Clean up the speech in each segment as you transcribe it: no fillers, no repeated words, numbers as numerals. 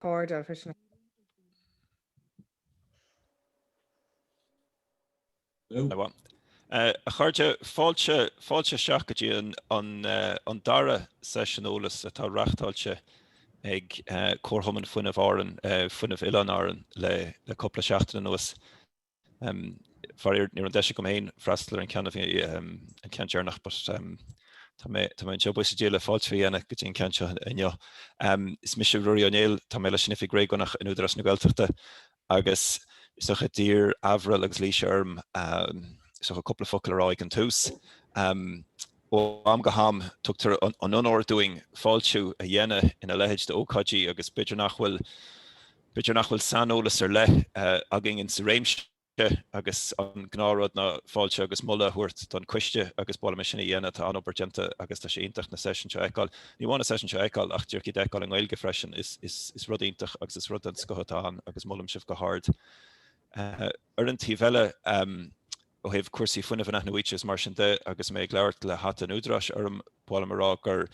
cordal fishing. Well, a chuirde fáilte seachadí an dara sessionolalas atá reachtáilte ag cóthaman fuinmh áran fuinmh Ilan áran le coppla seachtain nuas. Farir ní an deise go héin freistlar an ceanna an ceantearnach, but tá mé job is déile fáilte dhéana go dtíon ceante inneo. Is mis ruí anéil tá mé le sinna fi gréigonach in Údarás na Gaeltachta agus soch a dír afra agus lí arm soch a coppla focail ráig an tús. ó am go ham tugtar an unordúing fáiltiú a dhéine ina lehéid de ócáidí agus beidir nachhfuil sanolas le agin in sa réimse agus an gnáród na fáilte agus mulla thuirt don cuiste agus bála sinna dhéine tá an obergenta agus tá sé intach na session seo eáil. Ní bhána session seo eáil ach dúir eáil an ghilge freisin is rud intach agus is rud an scothán agus mullam sibh go hard. Ar an tí bheile ó heh cuasaí fuinmh nach nuiches mar sin de agus mé leabhart le hat an Údarás arm bála marrá gur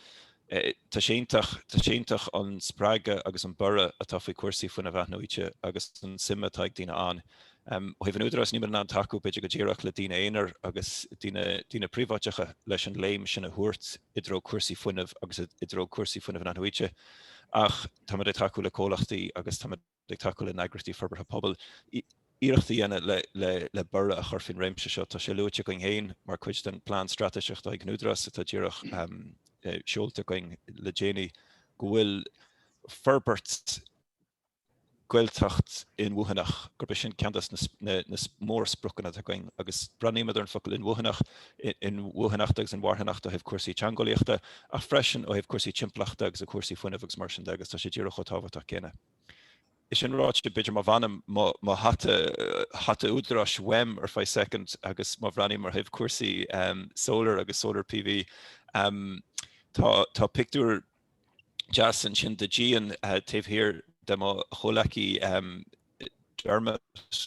tá séintach an sppraige agus an bura atá faoi cuasaí fuinmh nuite agus an simime ag dína an. ó heh an Údarás ní an taú beidir go ddíireach le dína éonar agus dína príomháteacha leis an léim sin a thuirt idró cuasaí fuinmh agus idró cuasaí fuinmh nach nuite. Ach tá ag taú le cólachtaí agus tá ag taú le Eagraithe forbartha pobl. Íireachta dhéine le bura a chur fin réimse seo tá sé luúte going héin mar chuid den plán strateisiach ag an Údarás atá ddíireach seolta going le déine go bhfuil forbert Gaeltacht in Údarás gur sin ceantas na mór sprucanna a going agus braníimiid ar an focail in Údarás agus an Mharthanacht a heh cuasaí teangolaíochta a freisin ó heh cuasaí timplachta agus a cuasaí fuinmh agus mar sin agus tá sé ddíireach ó táhachtach céine. Is sin ráte beidir má bhanam má hatte Údarás wem ar 5 second agus má bhranní mar heh cuasaí solar agus solar PV. Tá picú jazz an sin de Gian taobh hir de má cholaí dermot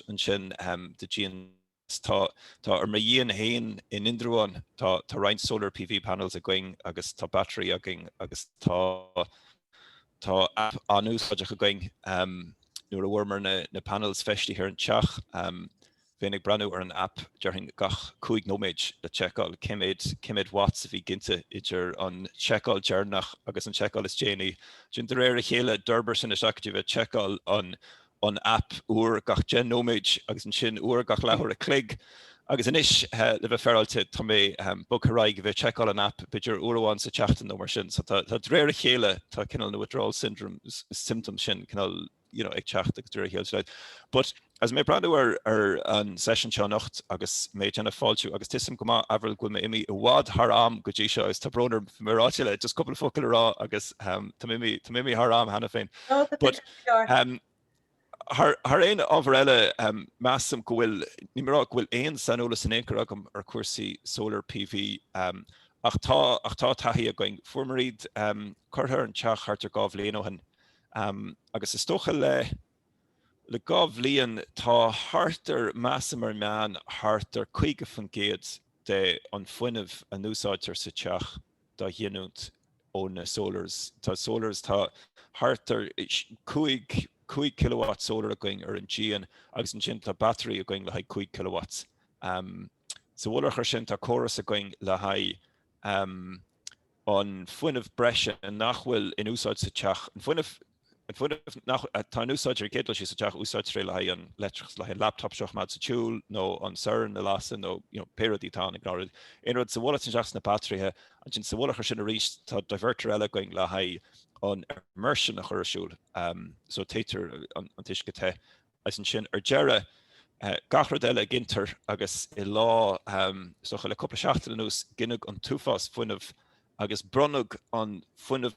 an sin de Gian tá ar ma dhéon hain in Indruáin tá rein solar PV panels a going agus tá battery a going agus tá app anúsáideach a going nuair a bhfuair na panels feisty ar an teach bhénig breanú ar an app dearhin gach 5 nóméid le checkáil cimid watts a bhí ginte idir an checkáil dearnach agus an checkáil is déanaí. Sin de réir a chéile d'urbar sin na seachtaí bheith checkáil an app uair gach 10 nóméid agus an sin uair gach lethir a clig. Agus inis le bheith fearailte tá mé bucharaig bheith checkáil an app beidir uairháin sa teachtain nó mar sin. So tá réir a chéile tá cinnal na withdrawal syndrome symptom sin cinnal ag teacht agus dúir a chéil. But as mé brandú ar an session seo nacht agus mé anna fáiltiú agus tisim go ahfuil go imi i bhád th am go dtí seo is tá bronar marráile just couple focail rá agus tá imi th am hena féin. But Har ein ábhar eile measam go bhfuil ní marrá bhfuil éon sanolas in éonar agam ar cuasaí solar PV ach tá taithí a going fumaríd chuirthar an teach hartar gábh léanahan agus is stocha le gábh líon tá hartar measam ar meán hartar 5 fan géad de an fuinmh an úsáidtar sa teach dá dhéanút ó na solars. Tá solars tá hartar 5 kilowatt solar a going ar an Gian agus an sin tá battery a going le haid 5 kilowatts. So bhfuil chu sin tá choras a going le haid an fuinmh breise an nachhfuil in úsáid sa teach. An fuinmh tá an úsáid ar cédal sí sa teach úsáid ré le haid an letrachs le haid laptop seach mad sa túúl nó an saoir na lasan nó péradí tá ag náid. Éonrad sa bhla an teach na batterithe an sin sa bhla chu sin a ríist tá diverter eile going le haid an immersion a chuirsúil. So tétar an tuisce the as an sin ar deire gachrad eile ginter agus I lá socha le coppla seachtain nús ginnig an túfás fuinmh agus bronnug an fuinmh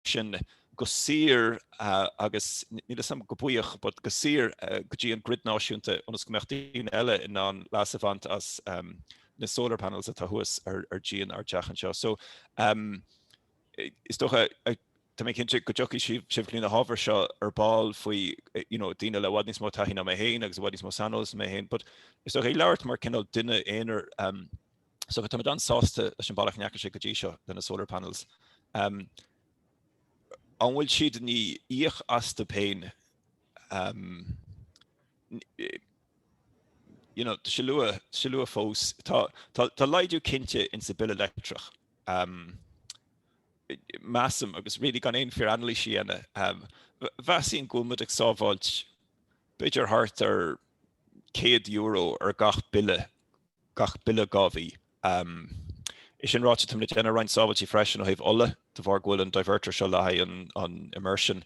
sin go sír agus ní sam go buíoch, but go sír go dtí an grid náisiúnta onas go meachtaín eile in an lasafant as na solar panels atá thuas ar Gian ar teachan seo. So is doch Tá mé cinnte go joí sibhlín na hábhar seo ar ball faoi daine le bhhad níos mó taithí mé héin agus bhhad níos mó sanos mé héin, but is doch é leabhart mar cinnal duine éonar so go tá an sásta leis an bailach neacha sé go dtí seo den na solar panels. bhfuil siad ní íoch as do péin se lua fós tá leidú cinnte in sa bil electrach massam agus ri gan éon fear anlí síana bheasíon gomad ag sábháilt beidir hart ar €100 ar gach bille gáhí is sin ráte tum na déanana rein sábhailtí freisin ó thaobh ola do bhar ghfuil an diverter seo le an immersion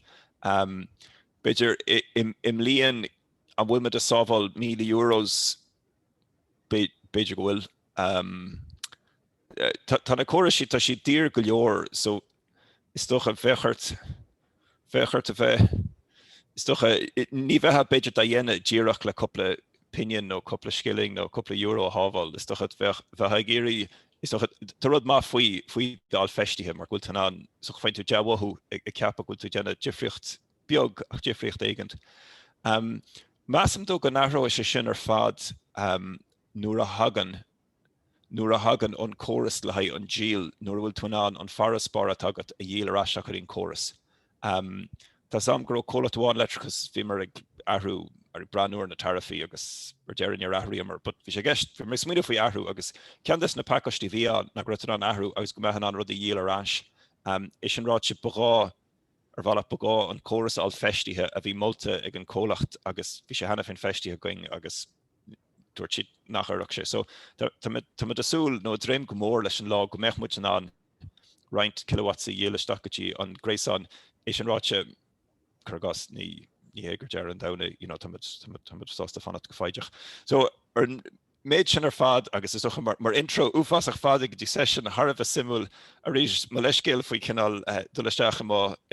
beidir im líon an bhfuil me a sábháil €1,000 beidir gohfuil tá na córas tá si dír go leor so is toch a bheithart a bheith is toch ní bheithe beidir a dhéine díireach le coppla pinion nó coppla skilling nó coppla euro hábháil is toch bheith géirí is toch rud má faoi dal festithe mar gúil an so féin tú dehathú ag ceappa gúil tú déanana difriocht beag ach difriocht éigent Massam dó go nachró is sin ar fad nuair a hagan an choras le haid an díal nuair bhfuil tú an faraspára agat a dhéal arás a chuín choras. Tá sam go cólaháin letrachas bhí mar ag ahrú ar breúir na tarafií agus ar dearan ar ahrú mar, but bhí sé gceist bhí mar smuoine faoi ahrú agus ceandas na pacastí bhí na grota an ahrú agus go mehan an rud a dhéal arás. Is an ráid se bagá ar bhla bagá an choras al festithe a bhí molta ag an cólacht agus bhí sé hena fin festithe going agus dúirt siad nacharach sé. So tá a súil nó dréim go mór leis an lá go meich muid an roint kilowatt sa dhéile stacatí an gréán is an ráte chugas ní égur dear an dana tásta fanna go faideach. So ar méid sin ar fad agus is mar intro uafasach fad ag dtí session Harbh a simú a rís má leiscéil faoi cinál dulaisteach i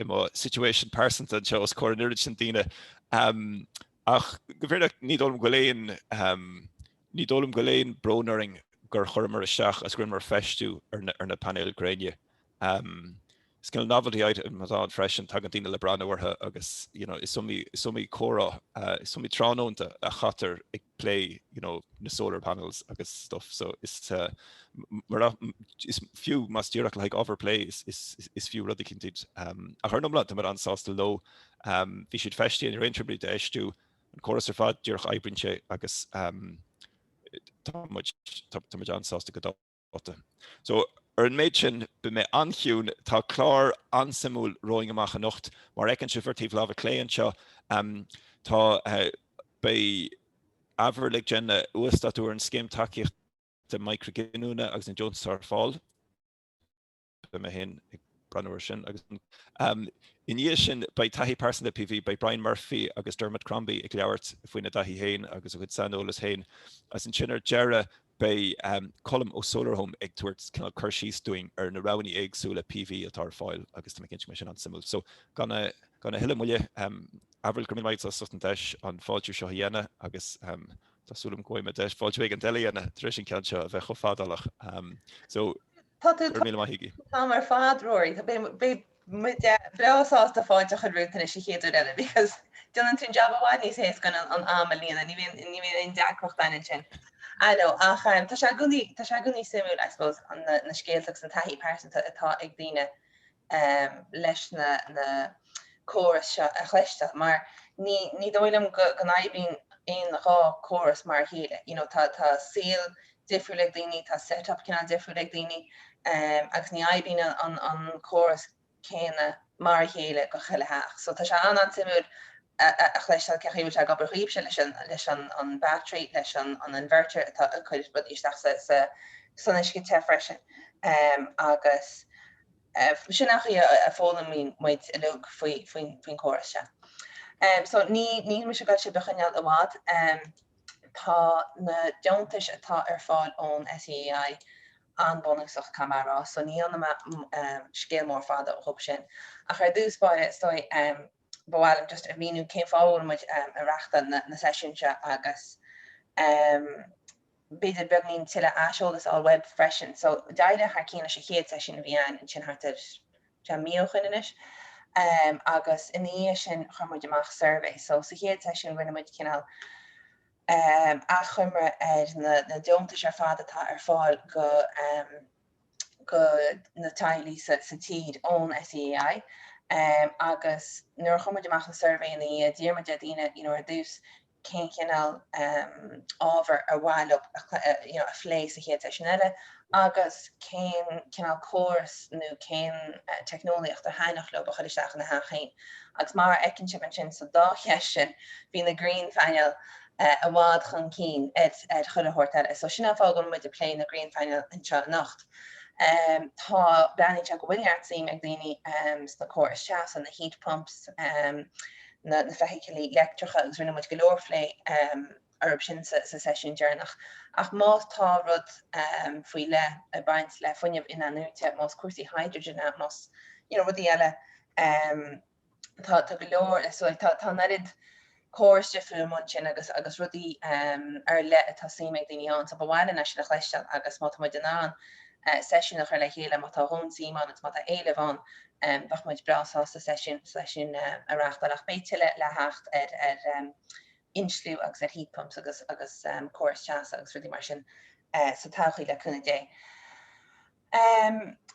má situation percent seo os choir sin tíine ach go bhfuireach ní dólam go léon bronaring gur churmar isteach as grin mar festú ar na panel Gréine. Skill novelty item an freisin tagantína le branortha agus is sumí chora is sumí tránónta a chatar ag play na solar panels agus stuff so is fiú mas dúireach le overplay is fiú rudí cinntiad a chunomla mar ansásta lo bhí siad festí in reintribli de eistú an choras ar fad dúireach eibrinse agus tá muid ansásta go dáta. So ar an méid sin be mé anhiún tá chlár ansamúil roing amach an nocht mar ecan si vertíh lá léan seo tá bei ahar le genne uastatú an scéim takeíocht de microginúna agus an Jones ar fáil be mé hen ag breúir sin agus iníos sin bei taihí person de PV bei Brian Murphy agus Dermot Crombie ag leabhart faoine dahí héin agus a chud sanolas héin as an sinnar dearra bei column ó solar home ag tuairt cinál chuirsíos doing ar na raní agsúla PV atá fáil agus tá cinint sin an simú. So ganna hiile muile ahfuil go mbeid a sutan deis an fáilú seo dhéana agus tásúlam goim a deis fáilú ag an deíana tris sin cean seo a bheith cho fádalach. So mí maihíigi. Tá mar fád roií breáasta fáid a chud ruútainna sé chéadú eile, because Dylan tún jobháid níos hééis gan an am líana ní bhíon in deachrocht daine sin. I know, ach tá sé gúní simú, I suppose, an na scéalach an taihí person atá ag dtíine leis na choras seo a chléiste, mar ní dóilem go naibín éon rá choras mar chéile. Tá síl difriú le daoine, tá setup cinál difriú le daoine, agus ní aibín an choras céine mar chéile go chiileach. So tá sé an simú a chléiste ceú a gobar riomse leis an battery leis an inverter atá chuid bud isteach sa sonisci te freisin agus sin nach a fólam mín muid a lug faoin choras se. So ní mu se go se bechanneal a bhád tá na deontais atá ar fáil ón SEI an bonachach camera, so ní an scéal mór fada ó hop sin. A chuir dúspáide stoi bhil just a míú céim fáil muid a reachta na session se agus beidir beagnín tiile aseolalas á web freisin. So daile haar cína sé chéad session a bhíán sin hartar míochainis agus iní sin chumuid amach survey. So sa chéad session rinne muid cinál a chumre na deontais ar fad atá ar fáil go na tailí sa tíd ón SEI agus nuair chumid amach an survey in the díirma jadína, ar dús cén cinál ábhar ar bháil up a phlééis a chéad eile, agus cén cinál córas nó cén technoliacht ar hainach le chuir isteach na hachéin. Agus mar ecinn si an sin sa dácheis sin hí na green final a bhád chun cín chud a horta. So sinna fágan muid a play na green final in se nacht. Tá breanú te go bhfuileartsaí ag daoine na córas teas an na heat pumps, na feiceilí electricha agus rinne muid golóirlé arb sin sa session dearnach. Ach más tá rud faoi le a baint le funineh in anúte más cuasaí hydrogen a más rudí eile tá golóir so tá narid córas defriú mu sin agus rudí ar le atá sí ag daoine an, sa bhhaile na sin chléiste agus má muid den an session nach le chéile mat a hon síman mat a éile van bach muid brasá sa session areachtalach béitiile le hacht inslú agus heat pumps agus choras teas agus rudí mar sin sa táchaí le cunna dé.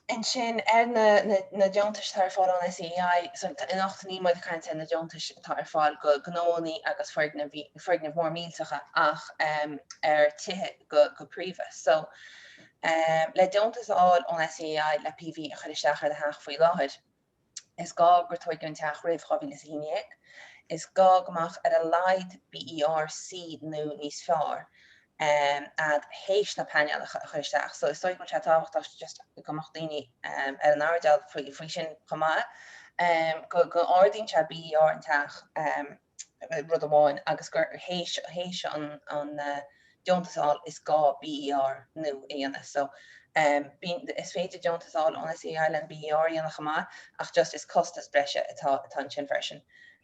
In sin na deontas tar fáil an SEI in 8 muid caiinte na deontas tar fáil go gnóí agus freigna mór míltacha ach ar tithe go príomha. So le deontas áil an SEI le PV a chuisteach ar a haach faoi láthir. Is gá gur tuaig an teach roimh chabbhí is híineag. Is gá gomach ar a leid BERC nó níos fearr. Ad héis na peine a chuisteach. So is stoig go táhacht just gomach daoine ar an ardal faoi sin chomá. Go ordín se BER an teach rud amháin agus gur héis an deontasáil is gá BER nó éana. So is féidir deontasáil an SEI an BER ana chomá ach just is costas breise atá sin version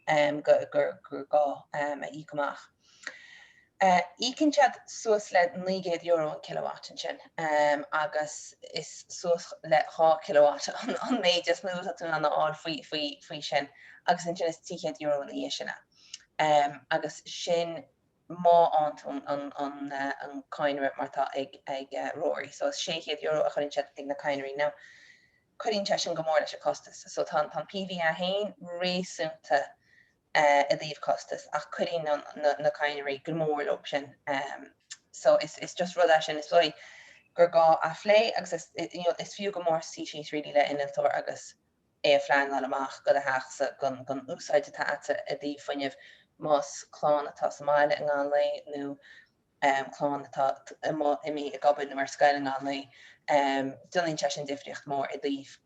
gur gá a ícomach. Ícinn siad suas le €9 an kilowatt sin agus is suas le 3 kilowatt an méid just mú tú an áil faoi sin agus sin is €10 an í sinna. Agus sin má an caiinre martá ag roirí, so €6 a chuinn ag na caiinrí. Now chuinn te sin go mór leis a costas, so tá PV a hain réúnta a dtíobh costas ach chuinn na caiinrí go mór option. So it's just rud sin is floi gur gá a phlé agus is fiú go mór sí ri le inaltóir agus é phlein le amach go a heachsa gon úsáide tá a dtí funineh más chlán atá Somáile an an lei nó chlán atá imi a gabin mar scail an an lei. Dulín te sin difriocht mór i dtíobh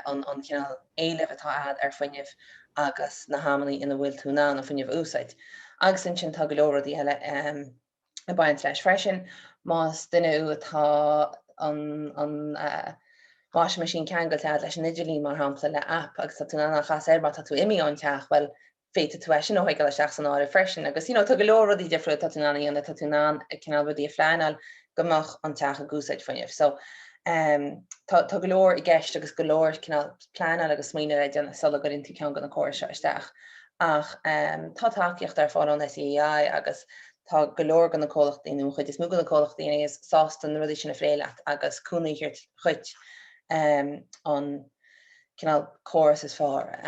an cinál éileh atá ar funineh agus na hamaní ina bhfuil tú ná a funineh úsáid. Agus sin tá go leoradí eile a baint leis freisin, más duine atá an washing machine cean go tead leis nidirlí mar hampla le app agus tú ná chas mar tá tú imi an teach well féite tú sin óid go le seach san áir freisin, agus tá go leoradí difriú tá tú naí anna tá tú ná cinál bhdí a phleanal gomach an teach a gúsáid funineh. So tá go leor I gceist agus go leor cinál plánal agus smaoine déanana sula go intí ceann go na córas isteach. Ach tá takeíocht ar fáil an SEI agus tá go leor gan na cólachtaí chuid is mú gan na cólachtaí is sástan rudí sin na phléileat agus cúnaí chuit an cinál córas is fearr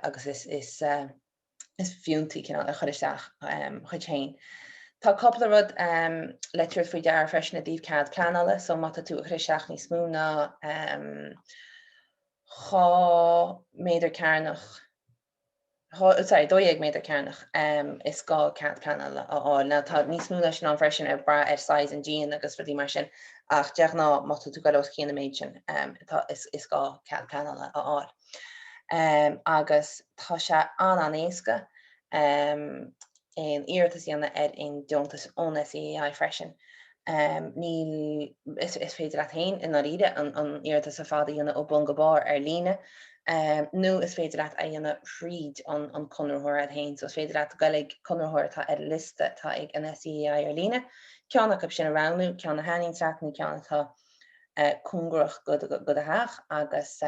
agus is fiúntaí cinál a chuir isteach chuid chéin. Tá coppla rud leitúir faoi dear freisin na dtíobh cead plánala, so mata tú a christeach ní smú ná 2 méidir cearnach 2 méidir cearnach is gá cead plánala áil. Ná tá ní smú leis an freisin ar bra ar size an Jean agus rudí mar sin ach deach ná mata tú go chéanna méid sin is gá cead plánala áil. Agus tá se an éasca in iartas dhéanana in deontas ón SEI freisin. Níl is féidir le tain in ide an iartas a fada dhéanana ó bon go bar ar líne. Nu is féidir le a dhéanana príd an conirthir a hain, so is féidir le galig conirthir tá ar liste tá ag an SEI ar líne. Ceanna go sin aráú, ceanna haínsreaachna ceanna tá cúngrach go a haach agus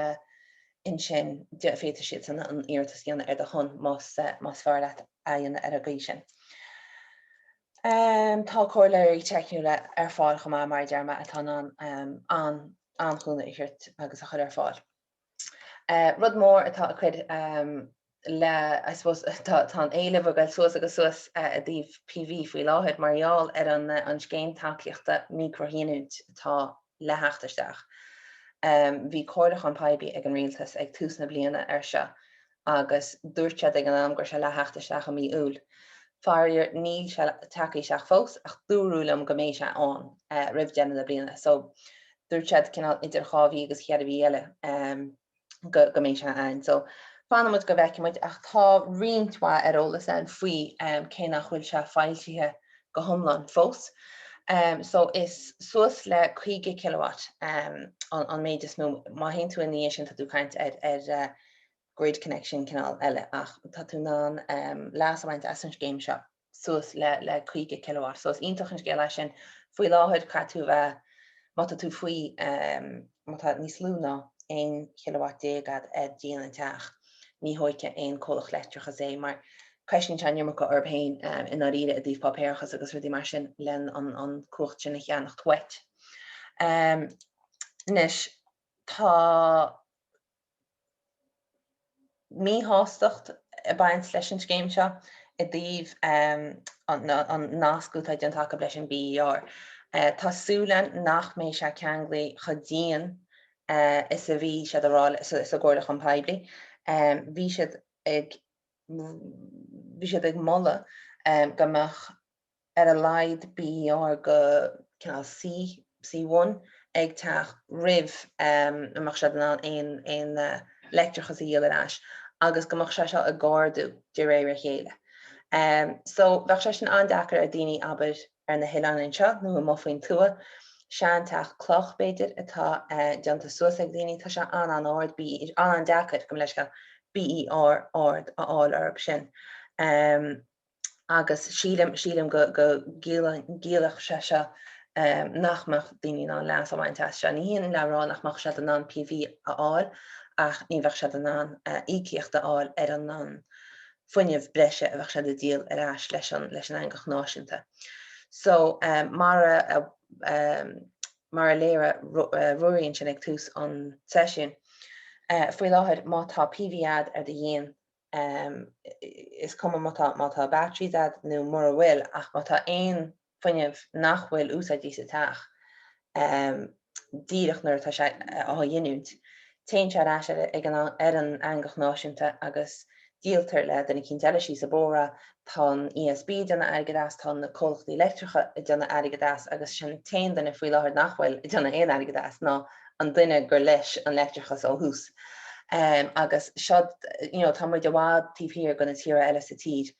in sin de féidir siad san an iartas dhéanana ar de chun más fearr le a dhéanana ar a gaí sin. Tá cóirléirí teicniúla ar fáil chomá mar dearma atá an chúna ihirt agus a chud ar fáil. Rud mór atá chuid le I suppose tá éileh gail suas agus suas a dtíobh PV faoi láthid marall ar an céim takeíochta microhéúint tá leheachtarteach. Bhí cordach an paibí ag an rialtas ag túsna bliana ar se agus dúirtead ag an am gur se leheachtarteach a mí úl. Farir níl se takeí seach fós ach dúrúlam go mééis se an rih déna na bliana. So dúirtead cinál idir chábhí agus chead a bhí eile go mééis se ein. So fanmuid go bheicemuid ach tá rionntá ar ólas an faoi cé nach bhfuil se fáiltithe go thomlan fós. So is suas le 5 kilowatt an méid is mó má hen tú in sin tú kaint ar grid connection canal eile ach tá tú ná lásamhaint as an game shop suas le 5 kilowatt. So is ionintach an scéile sin faoi láthid ca tú bheith má tú faoi má níos lú ná 1 kilowatt dégad díana an teach. Ní hoice ein cólach leitreach as é, mar question teannear go orbhéin in a riide a dtíobh papéirchas agus rudí mar sin len an cuacht sin cheannach twet. Nis tá mí hástocht a baint leis an céim seo i dtíobh an nascúta an take leis an BER. Tásúlan nach méid se ceanglaí chodíon is a bhí se ará is a gcóirlach an paibli. Bhí siad ag molla gomach ar a leid BER go C1 ag teach rih amach se an ein leictrechas a Údarás agus gomach se seo a gáardú de réir chéile. So bheith se sin andachar a daoine aber ar na hiileáin seo nó a mófuoin tua, sean teach cloch beidir atá deanta suas ag daoine tá se an áard bí an dachar go leis go BER áard aáil arb sin. Agus sílim go gíalach se nachmach daoine ná leasamhaint se. Ní híon lerá nachmach se an PV aáil ach ní bheith se an ícíochta aáil ar an funineh breise a bheith se de díal arás leis an aingach náisiúnta. So mar a léire ruíonn sin ag tús an Seisiún. Faoi láthir mátá PVad ar de dhéon is cum mátá batteries ad nó mar a bhfuil ach mátá aon funineh nachhfuil úsáidí sa teach díireach nuair tá sé á dhéanúnt. Téann se arás ar an aingach náisiúnta agus díaltar le denna cinn deile sí sa bóra tá ESB donna aigedas tá na cólachtaí electricha i donna aigedas agus sin téan denna faoi láthir nachhfuil i donna aon aigedas ná an duine gur leis an electrichas ó hús. Agus seo tá muid de bhád tíhíir gona tíra eile sa tíd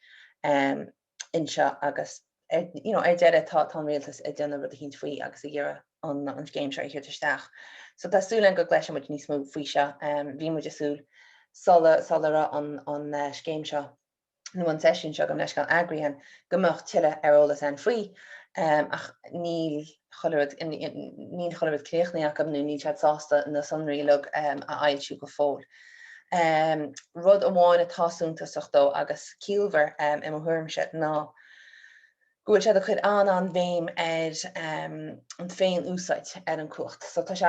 inseo agus ar deire tá réaltas i donna rud a cinn faoi agus i ggéire an céim seo hirteisteach. So tásúlan go gleis muid níos mó faoi seo, bhí muid asúl solara an céim seo nó an Seisiún seo go leis gan Eagraithe gomach tiile ar ólas an faoi ach níl choirid cléochnaíach go nó níl sead sásta na sonraílog a ailsiú go fóil. Rud amháin a tásúntasachta agus cíalmhar i thuirmse ná gofuil sé chud an bhéim ar an féin úsáid ar an cuacht. So tá sé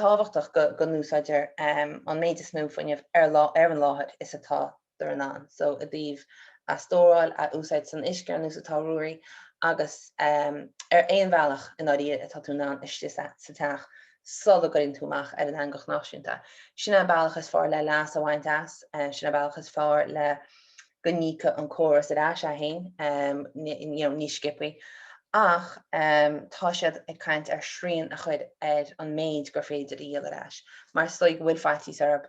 táhachtach go núsáidir an méid is mó faoineh ar an láthir is atá ar an an. So a dtíobh a stóráil a úsáid san iscear nó atá ruúí agus ar éon bhealach in áí atá tú ná istí sa teach sola goinn túach ar an aingach náisiúnta. Sinna bailach is fáir le leas a bhaint as, sinna bailach is fáir le go nícha an choras arás a hain ní skipaí. Ach tá siad ag caint ar sríon a chud ar an méid gur féidir í Údarás. Mar stoig bhfuil fatí arab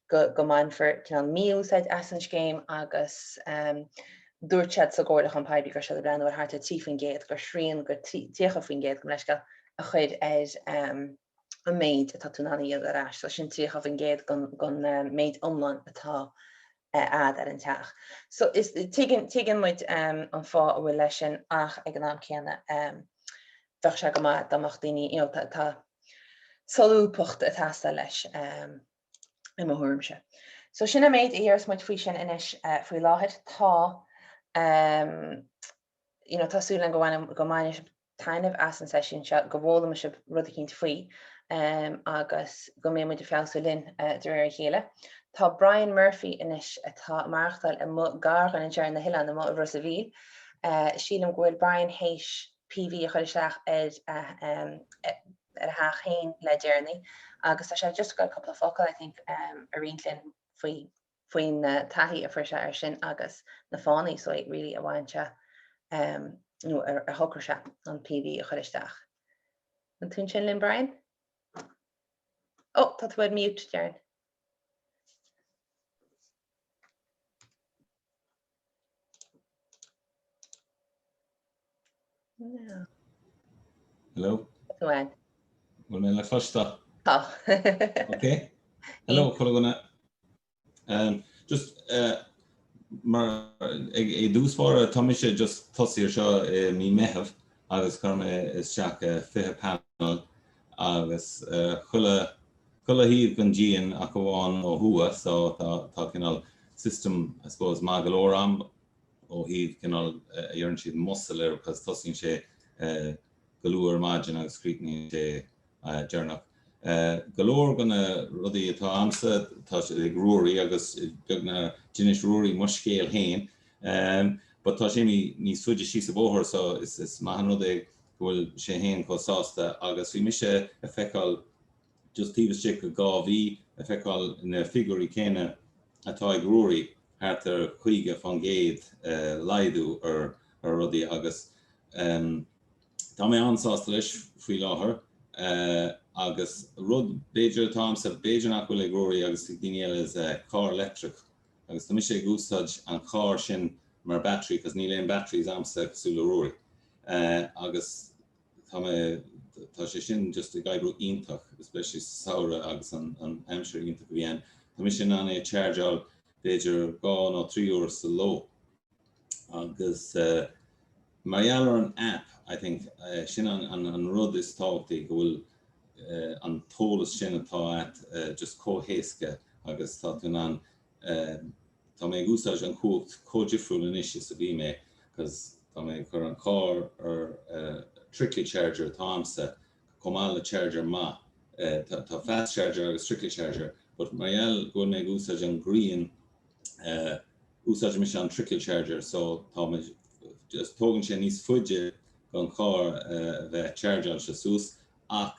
go main for míúsáid as an céim agus dúirtead sa gcóirlach an paibí gur se a brenn hart a tífin géad gur sríon gur tíocha fin géad go leis go a chud ar an méid atá tú ná Údarás. So sin tíocha fin géad gon méid omlan atá ad ar an teach. So is tuigeann muid an fá a bhfuil lei sin ach ag an am céanna bheith se go maith amach daoine tá solúpacht a tasta leis i mo thuirmse. So sinna méid a dhéras muid faoi sin inis faoi láthir tá tásúlan go bhhaine go mainis tainmh as an Seisiún seo go bhla me se rud a cinint faoi agus go mé muidir feú linn de réir chéile. Tá Brian Murphy inis atá marachtal gargan an dear na hiile na mo Rosa Bhíl. Sílam gohfuil Brian héis PV a chuisteach ar a hachéin le déirnaí. Agus tá sé just go couple of focail, I think, a rilinn faoin taithí a frise ar sin agus na fánaí so ag really a bhaintse nó ar thugur se an PV a chuisteach. An tún sin linn Brian? Oh, tá bud mute, Darren. No. Hello. Well, me first stop. Oh. Okay. Hello, Cologona. Just mar a dús for Tomisha just tossir seo mi mehav agus karma is Jack fihe panel agus chulla híh gan Gian acaháin ó hua so tá cinál system I suppose magaloram ó híh cinál dhearann siad muscle ar cos tosin sé galúr margin agus scrutiny sé dearnach. Galore gonna ruddy atá amsa tá ag ruaí agus gagna jinis ruaí mar scéal hain but tá sé níos fuide sí sa bóthir so is maithan rud ag bhfuil sé hain chosásta agus bhí mise a feicáil just tíbhas go gábhí a feicáil na figurí céine atá ag ruaí hátar chuige fan géad laidú ar rudí agus tá mé ansásta leis faoi láthair agus rud Beiidir tám sa Beiidir nach bhfuil ag ruaí agus daine is car electric agus tá sé gúsáid an car sin mar battery cos ní léon batteries amsa súla ruaí agus tá sé sin just a gaibrú ionintach especially saora agus an aimsir ionintach bhíon tá sin an é chargeáil Beiidir 2 nó 3 uair sa ló agus mar an app I think sin an rud is táchtaí go bhfuil an tólas sin atá at just cóhéasca agus tá tún an tá mé gúsáid an códifriúil inis sa bhí mé cos tá mé chur an car ar trickly charger támsa comála charger má tá fast charger agus trickly charger but marall go mé gúsáid an green úsáid mis an trickly charger so tá mé just tógann sé níos fuide an car bheith charger se sús ach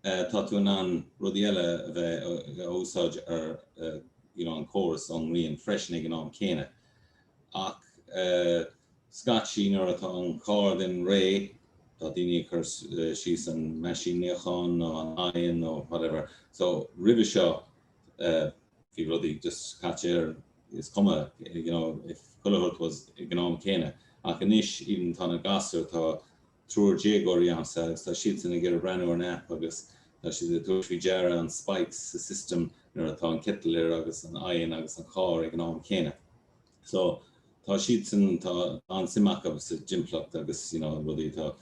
tá tún an rudí eile bheith úsáid ar an chorus an rion freisin ag an céine ach scatchí nuair atá an car den ré tá daoine chur síos an meisiíneachán nó an aon nó whatever so ribh seo bhí rudí just scatchéir is cuma if colourhut was ag an céine ach inis even tá na gasú tá trúr dégóirí amsa tá siad sanna gur a brenn an app agus tá si a dúirí deara an spikes sa system nuair atá an kittelir agus an aon agus an char ag an céine. So tá siad san tá an simach agus a gymplocht agus rudí tá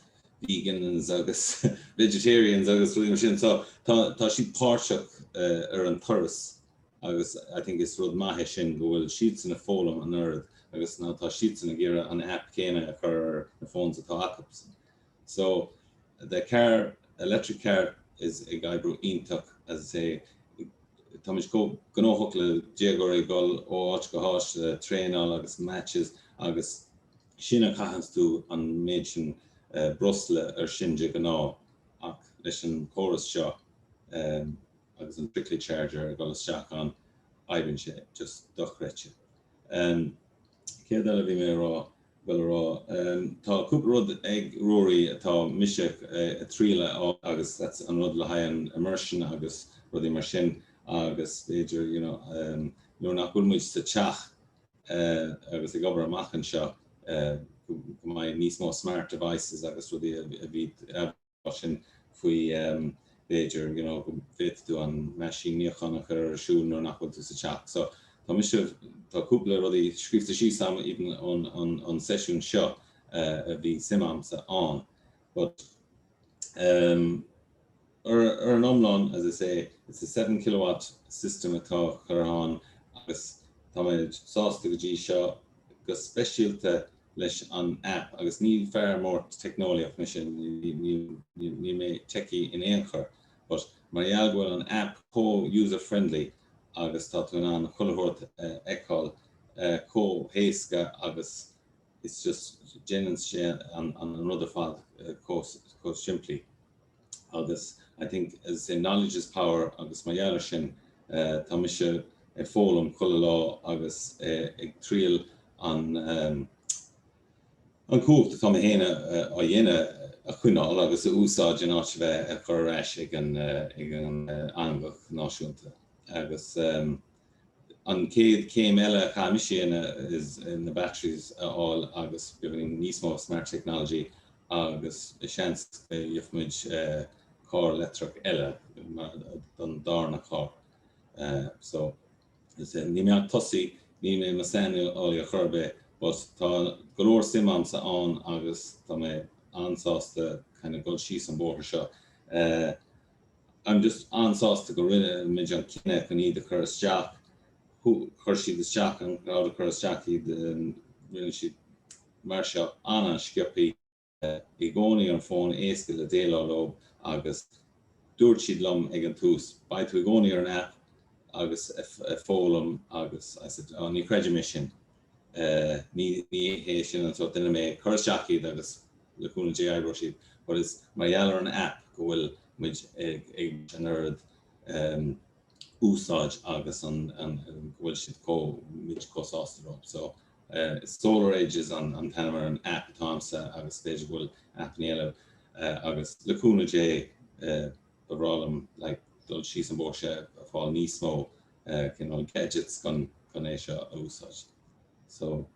vegans agus vegetarians agus rudí sin so tá siad páirseach ar an thuras agus I think is rud maithe sin go bhfuil siad san na fólam an nerd agus ná tá siad san na ggéire an app céine a chur na phones atá acapsan. So the electric car is a gaibbrú ionintach as I say Thomas go gnóthach le déagóirí gol ó áit go háis tréinál agus matches agus sinna chachans tú an méid sin brosle ar sinne gná ach leis an chorus seo agus an trickly charger go seach an aibann sé just dochreite. Cé eile bhí mé rá well rá tá cúpla rud ag ruaí atá miseach a tríle agus that's an rud le haigh an immersion agus rudí mar sin agus Beiidir nuair nach bhfuil muid sa teach agus ag gobar amachchan seo go mbeidh níos mó smart devices agus rudí a bhí sin faoi Beiidir go bhit tú an meisiíneachán ar siún nuair nach bhfuil tú sa teach so tá mise tá cúpla rudí scríbhte sí sam even an Seisiún seo a bhí simamsa an but ar an omláin as I say it's a 7 kilowatt system atá chur agus tá mé sásta go dtí seo go speisialta leis an app agus ní fear mór technoliaach me sin ní mé techie in éon chur but Marial go an app co-user friendly agus tatu an colhort ekol co-heiska agus it's just genens on another fad course simply agus I think as in knowledge is power agus Marial shin tamisha fólum collo agus trial an kocht tam hene a jenne a chuinál agus úsáid in áitbheith a choráis ag an angach náisiúnta. Agus an céad céim eile chaimiisiana is in the batteries all agus giving níos mó smart technology agus seans dheofmuid car electric eile don darna car. So ní meán tosaí ní mé masanú ála a churbe, but tá golóir simamsa an agus tá mé ansásta kind of go she's on board shot. I'm just ansásta go rinne mid an cinenne go ní de chus Jack who chuirsí the Jack an á de chus Jackie the rinne si mar seo anna skipi I gcónaí an fón éasca le déile lob agus dúirt siad lom ag an tús by tú gcónaí ar an app agus fólam agus I said oh ní creidir mission ní hé sin an so duine mé chus Jackie agus le cúna GI Roshi, but it's Marial an app go bhfuil muid ag nerd úsáid agus an bhfuil siad muid cósásta so Solar Age is an tanamar an app támsa agus féidir bhfuil app níile agus le cúna J bhrálam like dul síos an bóise a fáil níos mó cin gadgets gan é seo a úsáid. So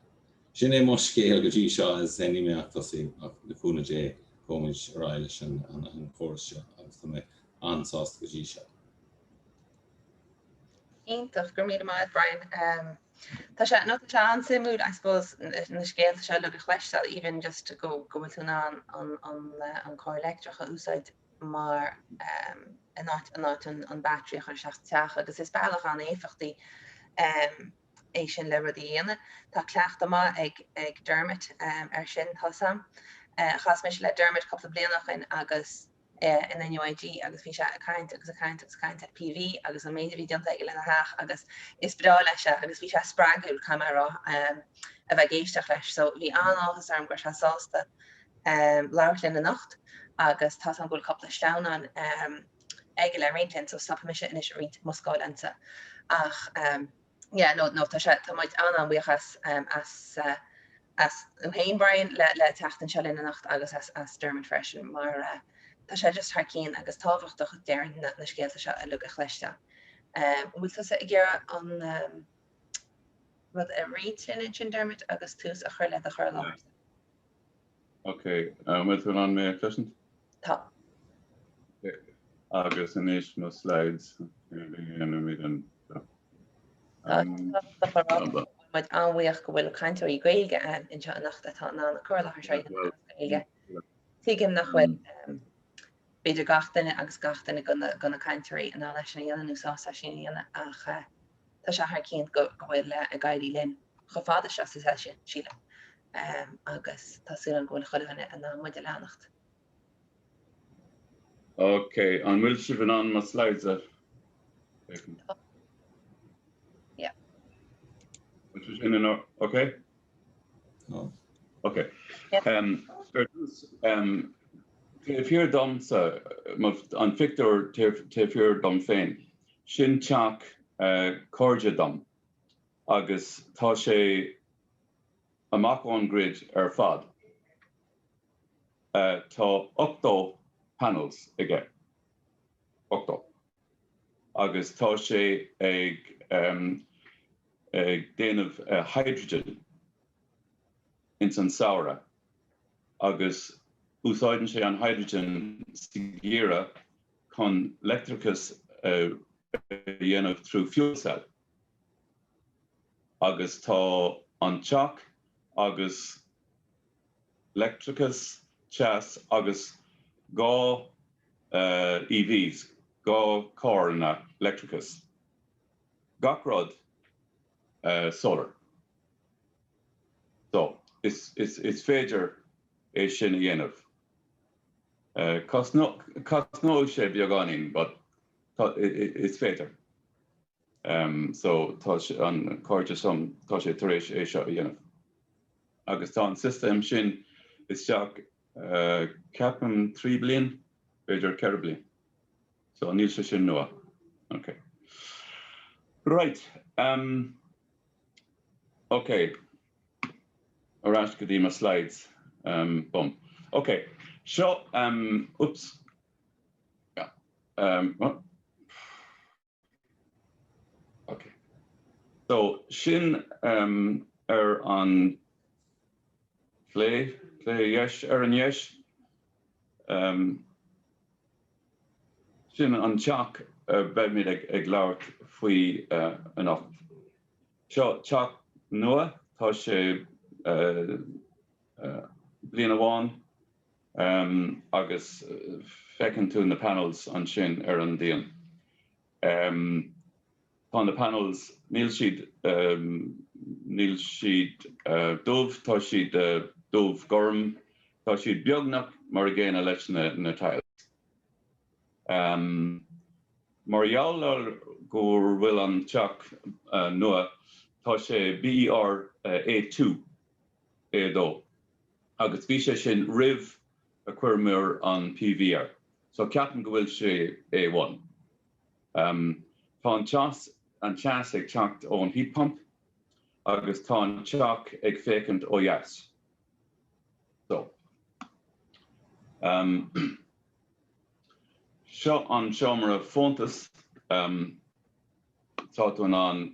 sin é más scéal go dtí seo is any meachtasí le cúna J comid ráilis an chóras seo agus tá mé ansásta go dtí seo. Ítach gur míad amach Brian. Tá sé nó tá an simúd I suppose na scéalta se le go chleistal even just to go bhfuil tú an car electricha úsáid mar an battery chuir seach teach agus is bailach an éfachtaí é sin le rudí dhéana. Tá cleachta má ag Dermot ar sin thosam. Chas mis le Dermot coppla blianach in agus in NUIG agus bhí se a caint PV agus an méidir bhí dianta ag le na haach agus is brá leis agus bhí se sppragiúil camera a bheith géisteach leis. So bhí anáchas arm gur se sásta leirlinn na nacht agus tá an bhfuil coppla steanán ag le réintlinn so stop mis inis rint Moscáilanta ach yeah, no, tá sé tá muid an bhuichas as héin Brian le teachtain se lena nacht agus as Dermot freisin mar tá sé just haar cín agus táhachtach dearan na scéalta se a lu a chleiste. Bhfuil tú i ggéire an rud a réitlinn sin Dermot agus tús a chuir le a chuir lá. Okay, bhfuil tú an mé question? Tá. Agus inis nó slides mid an Muid anhuioch go bhfuil caiinteoí gaeilge in seo nacht atá ná na chuirlachar se gaeilge. Tuigim nach bhfuil beidir gachtainine agus gachtainine gona caiinteoirí an leis na dhéananú sásta sin dhéana ach tá se haar cín go bhfuil le a gaiilí linn go fáda se sa sin síle agus tású an ghfuil chuilehanne an ná muide lenacht. Okay, an bhfuil si bhíon an má slides ar? Yeah. Which is in an okay? No. Okay. Yeah. If you're dumb, so on Victor, if you're dumb fain, shin chak corja dumb, agus tá sé amach on grid fad. Tá 8 panels again. 8. Agus tá sé ag déanamh hydrogen in san saoire agus úsáideann sé an hydrogen sigéire chun electricus dhéanamh through fuel cell. Agus tá an teach agus electricus chas agus gá EVs, gá car na electricus. Gachrod solar. So it's féidir é sin a dhéanamh. Cos nó sé beagáninn, but it's better. So touch on corja some touch a trace a shot, you know. Augustan system shin is shock capum 3 billion, major caribly. So Neil Shin Noah. Okay. Right. Okay. Arash Kadima slides. Boom. Okay. So oops. Yeah. What? Okay. So Shin on play yesh Aaron yesh. Shin an chalk bedmid ag laut fui enough. Chalk Noah tosh blina one agus fecond to the panels on Shin Aaron Dean. On the panels Neil sheet Dove toshid Dove Gorm toshid Bjognak Morgan election na tile. Marial go will on Chuck Noah Toshe BER A2 do agus shin Riv Aquirmur on PVR. So Captain go will she A1. Ton chas and chas ag chucked on heat pump agus ton chuck ag vacant oh yes. So shot on Shomra Fontes, thought one on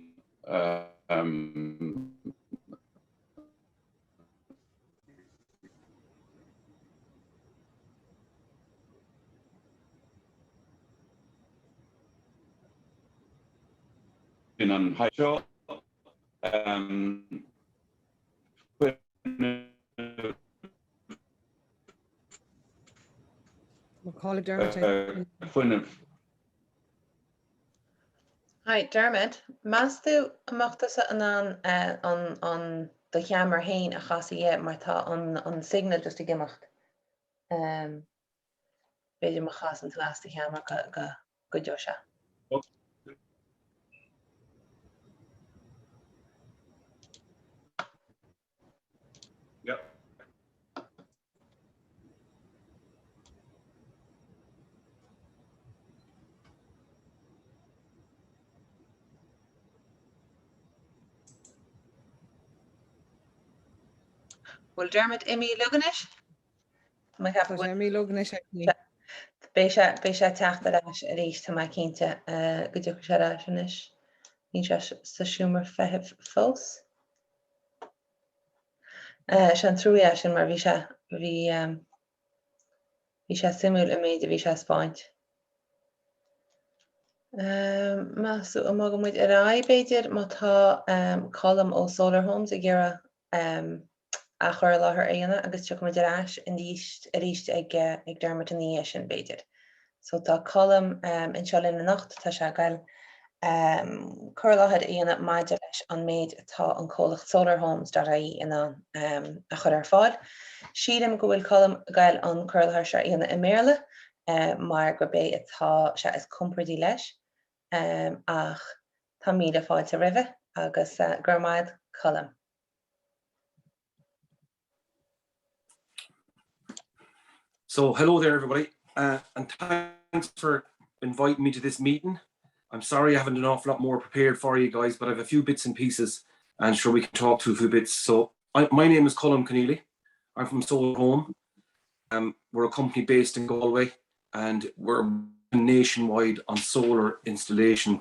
in on high show Call it Dermot. Hi Dermot, Mastu amachtas an the camera hain a chassie mar tá on signal just to gemacht. Beidir ma chas an last the camera go Joshua. Yep. Well, Dermot, Imi Luganish? Imi Luganish, actually. Beisha Tachta a reach to my Kinta, Gudukashanish, Nisha Sashumer Fehef Fos. Shantruya and Marvisha, Visha Simul Amid Visha Spont. Masu Amogam with Rai baited Mata column o solar homes a gira a chur láthair aana agus tuach muid Údarás in díist a ríist ag Dermot in the sin baidir. So tá column in seo in na nacht tá se gael chur láthair aana maidide leis an méid atá an cólacht solar homes dar aí in a chur ar fáil. Siadam go bhfuil column gael an chur láthair se aana I méarla mar go bé atá se is compordí leis ach tá míle fáilte ribh agus gurmaid column. So hello there, everybody, and thanks for inviting me to this meeting. I'm sorry I haven't an awful lot more prepared for you guys, but I have a few bits and pieces, and sure we can talk through a few bits. So my name is Colm Keneally. I'm from Solar Home. We're a company based in Galway, and we're nationwide on solar installations.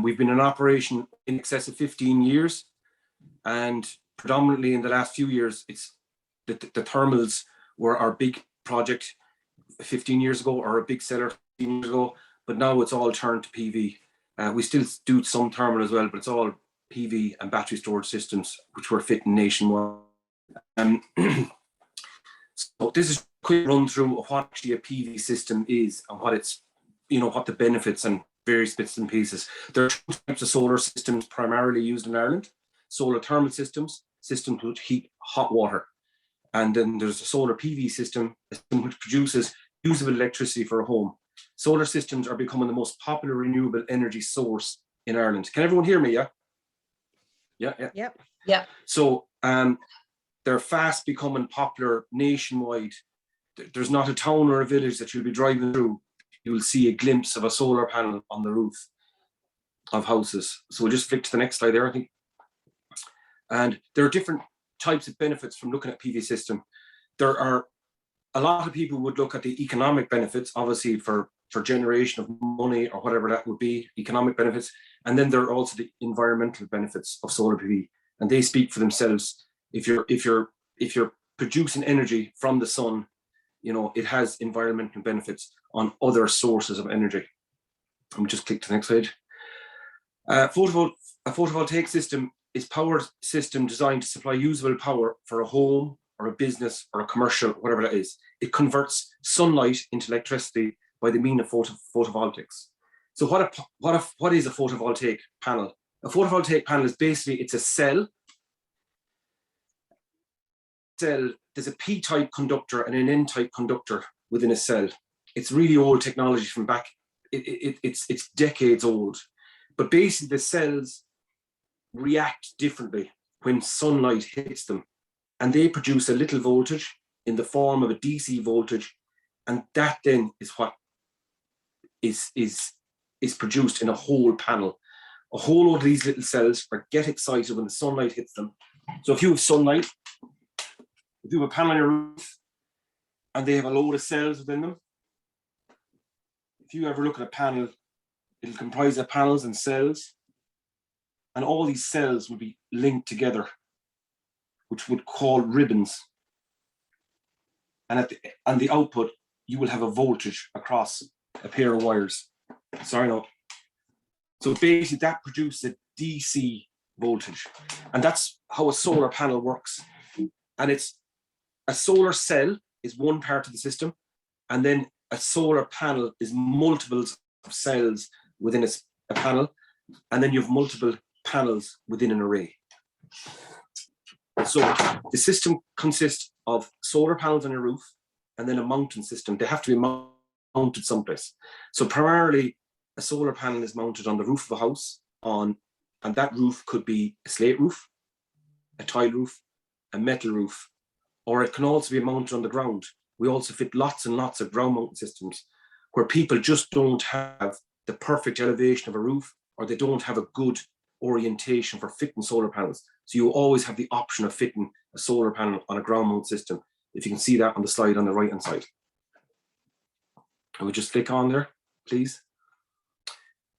We've been in operation in excess of 15 years, and predominantly in the last few years, it's the thermals were our big project 15 years ago, or a big seller 15 years ago, but now it's all turned to PV. We still do some thermal as well, but it's all PV and battery storage systems, which we're fitting nationwide. So this is a quick run through of what actually a PV system is and what it's, what the benefits and various bits and pieces. There are two types of solar systems primarily used in Ireland: solar thermal systems which heat hot water. And then there's a solar PV system which produces usable electricity for a home. solar systems are becoming the most popular renewable energy source in Ireland. Can everyone hear me? Yeah. Yeah. So they're fast becoming popular nationwide. There's not a town or a village that you'll be driving through, you will see a glimpse of a solar panel on the roof of houses. So we'll just flick to the next slide there, I think. And there are different types of benefits from looking at PV system. There are a lot of people would look at the economic benefits, obviously for generation of money or whatever that would be, economic benefits. And then there are also the environmental benefits of solar PV, and they speak for themselves. If you're producing energy from the sun, you know, it has environmental benefits on other sources of energy. Let me just click to the next page. A photovoltaic system is a power system designed to supply usable power for a home or a business or a commercial, whatever that is. It converts sunlight into electricity by the means of photovoltaics. So what is a photovoltaic panel? A photovoltaic panel is basically, it's a cell. There's a P-type conductor and an N-type conductor within a cell. It's really old technology from back, it's decades old. But basically the cells react differently when sunlight hits them, and they produce a little voltage in the form of a DC voltage, and that then is what is produced in a whole panel. A whole lot of these little cells get excited when the sunlight hits them. So if you have sunlight, if you have a panel on your roof and they have a load of cells within them, if you ever look at a panel, it'll comprise of panels and cells, and all these cells will be linked together, which would call ribbons. And at the output, you will have a voltage across a pair of wires. Sorry, no. So basically that produces a DC voltage. And that's how a solar panel works. And it's a solar cell is one part of the system. And then a solar panel is multiples of cells within a panel. And then you have multiple panels within an array. So the system consists of solar panels on your roof and then a mounting system. They have to be mounted someplace. So primarily a solar panel is mounted on the roof of a house, and that roof could be a slate roof, a tile roof, a metal roof, or it can also be mounted on the ground. We also fit lots and lots of ground mounting systems where people just don't have the perfect elevation of a roof, or they don't have a good orientation for fitting solar panels. So you always have the option of fitting a solar panel on a ground mount system. If you can see that on the slide on the right hand side. And we just click on there, please.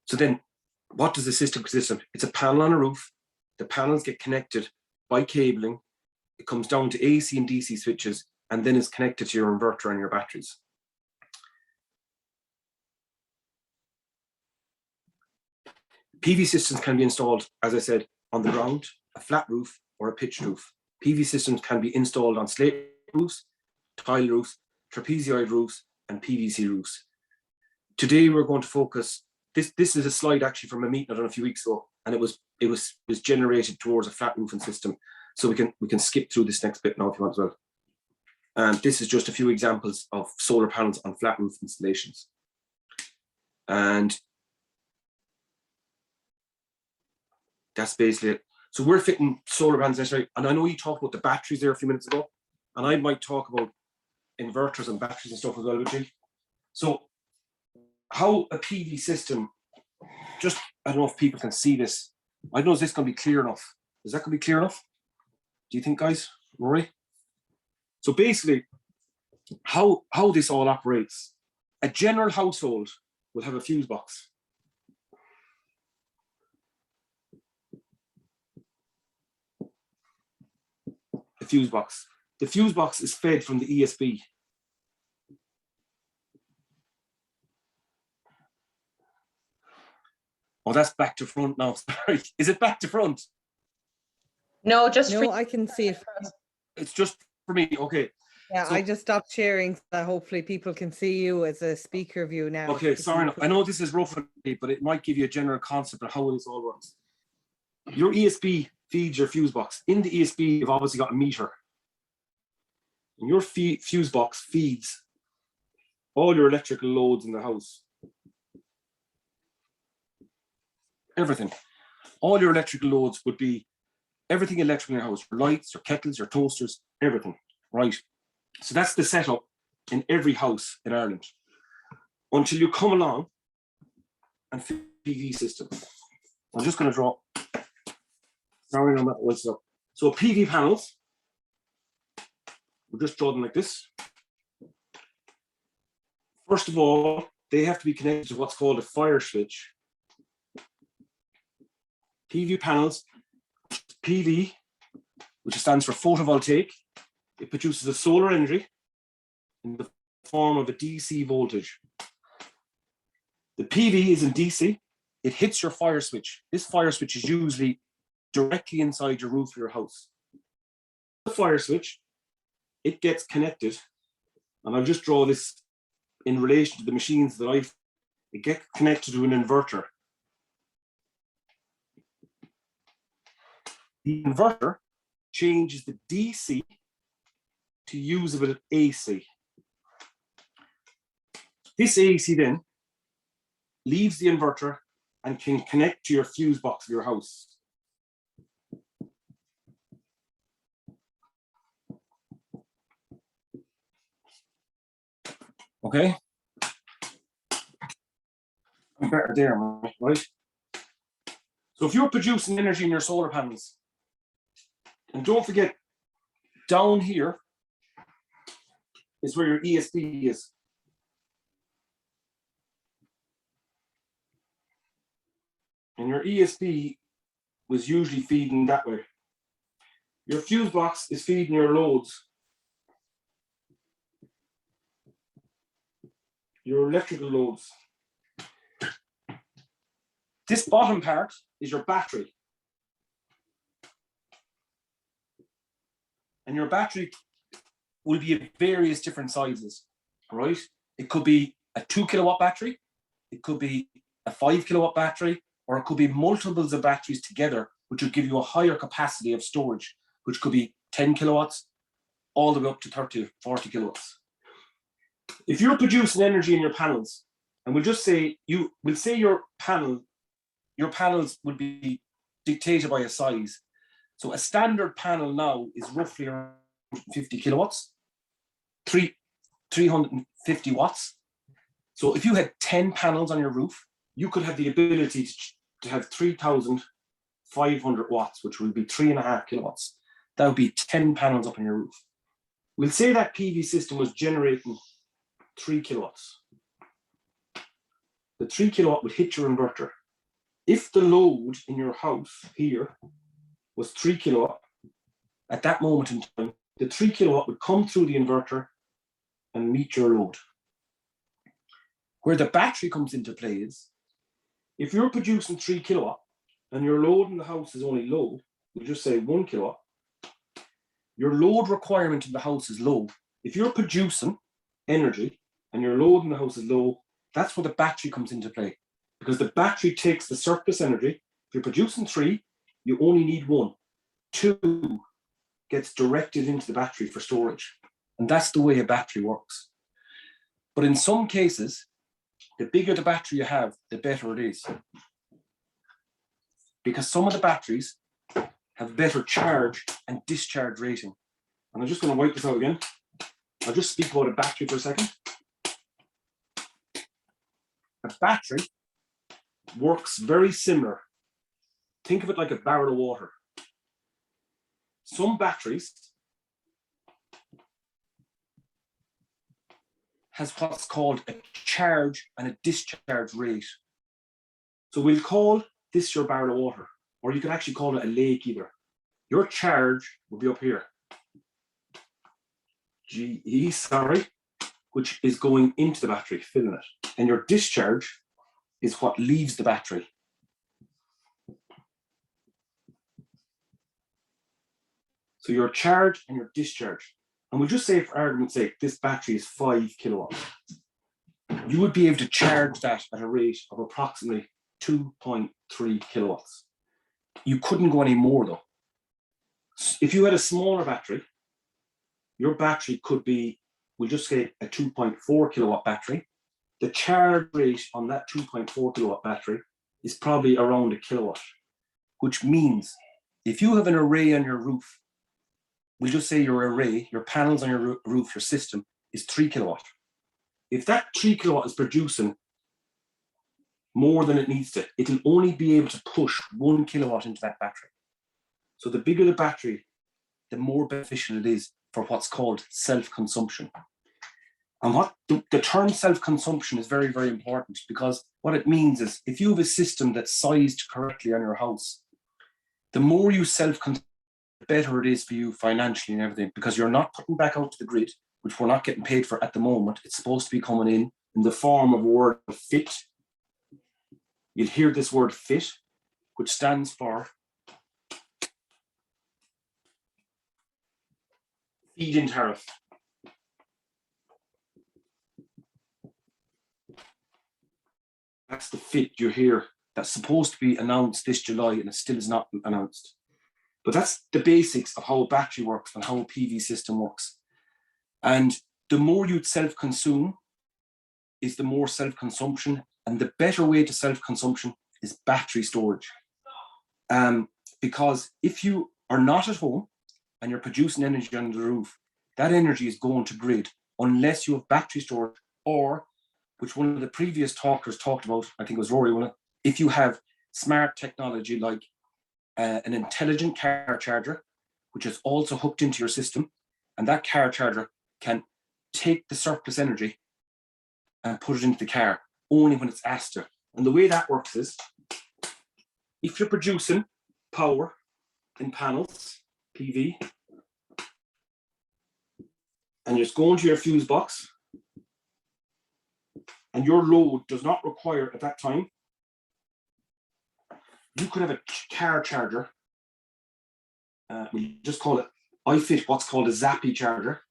So then what does the system consist of? It's a panel on a roof. The panels get connected by cabling. It comes down to AC and DC switches, and then it's connected to your inverter and your batteries. PV systems can be installed, as I said, on the ground, a flat roof, or a pitched roof. PV systems can be installed on slate roofs, tile roofs, trapezoid roofs, and PVC roofs. Today we're going to focus. This is a slide actually from a meeting I done a few weeks ago, and it was generated towards a flat roofing system. So we can skip through this next bit now if you want as well. And this is just a few examples of solar panels on flat roof installations. And that's basically it. So we're fitting solar panels necessarily, and I know you talked about the batteries there a few minutes ago, and I might talk about inverters and batteries and stuff as well with you. So how a PV system, just, I don't know if people can see this. I don't know if this is going to be clear enough. Is that going to be clear enough? Do you think, guys? Rory? So basically, how this all operates, a general household will have a fuse box. The fuse box. The fuse box is fed from the ESB. Oh, that's back to front now. Sorry. Is it back to front? No, just No, I can see it. It's just for me. Okay. Yeah, So, I just stopped sharing so that hopefully people can see you as a speaker view now. okay, sorry. I know this is rough, but it might give you a general concept of how this all works. Your ESB feeds your fuse box. In the ESB, you've obviously got a meter. And your fuse box feeds all your electrical loads in the house. Everything. All your electrical loads would be everything electrical in your house, your lights, your kettles, your toasters, everything, right? So that's the setup in every house in Ireland. Until you come along and PV system. I'm just going to draw. Sorry, on that was up. So PV panels, we'll just draw them like this. First of all, they have to be connected to what's called a fire switch. PV panels, PV, which stands for photovoltaic, it produces a solar energy in the form of a DC voltage. The PV is in DC, it hits your fire switch. This fire switch is usually directly inside your roof of your house. The fire switch, it gets connected, and I'll just draw this in relation to the machines that it gets connected to an inverter. The inverter changes the DC to usable AC. This AC then leaves the inverter and can connect to your fuse box of your house. Okay. I'm better there, right? So if you're producing energy in your solar panels, and don't forget, down here is where your ESP is. And your ESP was usually feeding that way. Your fuse box is feeding your loads. Your electrical loads. This bottom part is your battery. And your battery will be of various different sizes, right? It could be a 2 kilowatt battery, it could be a 5 kilowatt battery, or it could be multiples of batteries together, which will give you a higher capacity of storage, which could be 10 kilowatts, all the way up to 30, 40 kilowatts. If you're producing energy in your panels, and we'll just say, your panels would be dictated by a size. So a standard panel now is roughly around 50 kilowatts, 350 watts. So if you had 10 panels on your roof, you could have the ability to have 3,500 watts, which would be 3.5 kilowatts. That would be 10 panels up on your roof. We'll say that PV system was generating 3 kilowatts. The 3 kilowatt would hit your inverter. If the load in your house here was 3 kilowatt, at that moment in time, the 3 kilowatt would come through the inverter and meet your load. Where the battery comes into play is, if you're producing 3 kilowatt and your load in the house is only low, we'll just say 1 kilowatt, your load requirement in the house is low. If you're producing energy and your load in the house is low, that's where the battery comes into play. Because the battery takes the surplus energy. If you're producing 3, you only need 1. 2 gets directed into the battery for storage. And that's the way a battery works. But in some cases, the bigger the battery you have, the better it is. Because some of the batteries have better charge and discharge rating. And I'm just going to wipe this out again. I'll just speak about a battery for a second. A battery works very similar. Think of it like a barrel of water. Some batteries has what's called a charge and a discharge rate. So we'll call this your barrel of water, or you can actually call it a lake either. Your charge will be up here. GE, which is going into the battery, filling it. And your discharge is what leaves the battery. So your charge and your discharge. And we'll just say, for argument's sake, this battery is 5 kilowatts. You would be able to charge that at a rate of approximately 2.3 kilowatts. You couldn't go any more though. If you had a smaller battery, your battery could be we'll just say a 2.4 kilowatt battery. The charge rate on that 2.4 kilowatt battery is probably around a kilowatt, which means if you have an array on your roof, we'll just say your array, your panels on your roof, your system is 3 kilowatt. If that 3 kilowatt is producing more than it needs to, it'll only be able to push 1 kilowatt into that battery. So the bigger the battery, the more beneficial it is for what's called self-consumption. And what the term self-consumption is very, very important, because what it means is if you have a system that's sized correctly on your house, the more you self-consume, the better it is for you financially and everything, because you're not putting back out to the grid, which we're not getting paid for at the moment. It's supposed to be coming in the form of a word FIT. You'll hear this word FIT, which stands for feed-in tariff. That's the FIT you hear. That's supposed to be announced this July, and it still is not announced. But that's the basics of how a battery works and how a PV system works. And the more you self-consume is the more self-consumption, and the better way to self-consumption is battery storage. Because if you are not at home and you're producing energy on the roof, that energy is going to grid unless you have battery storage, or, which one of the previous talkers talked about, I think it was Rory, if you have smart technology like an intelligent car charger, which is also hooked into your system, and that car charger can take the surplus energy and put it into the car only when it's asked to. And the way that works is, if you're producing power in panels, PV, and you're going to your fuse box, and your load does not require at that time, you could have a car charger. We just call it, I fit what's called a Zappy charger,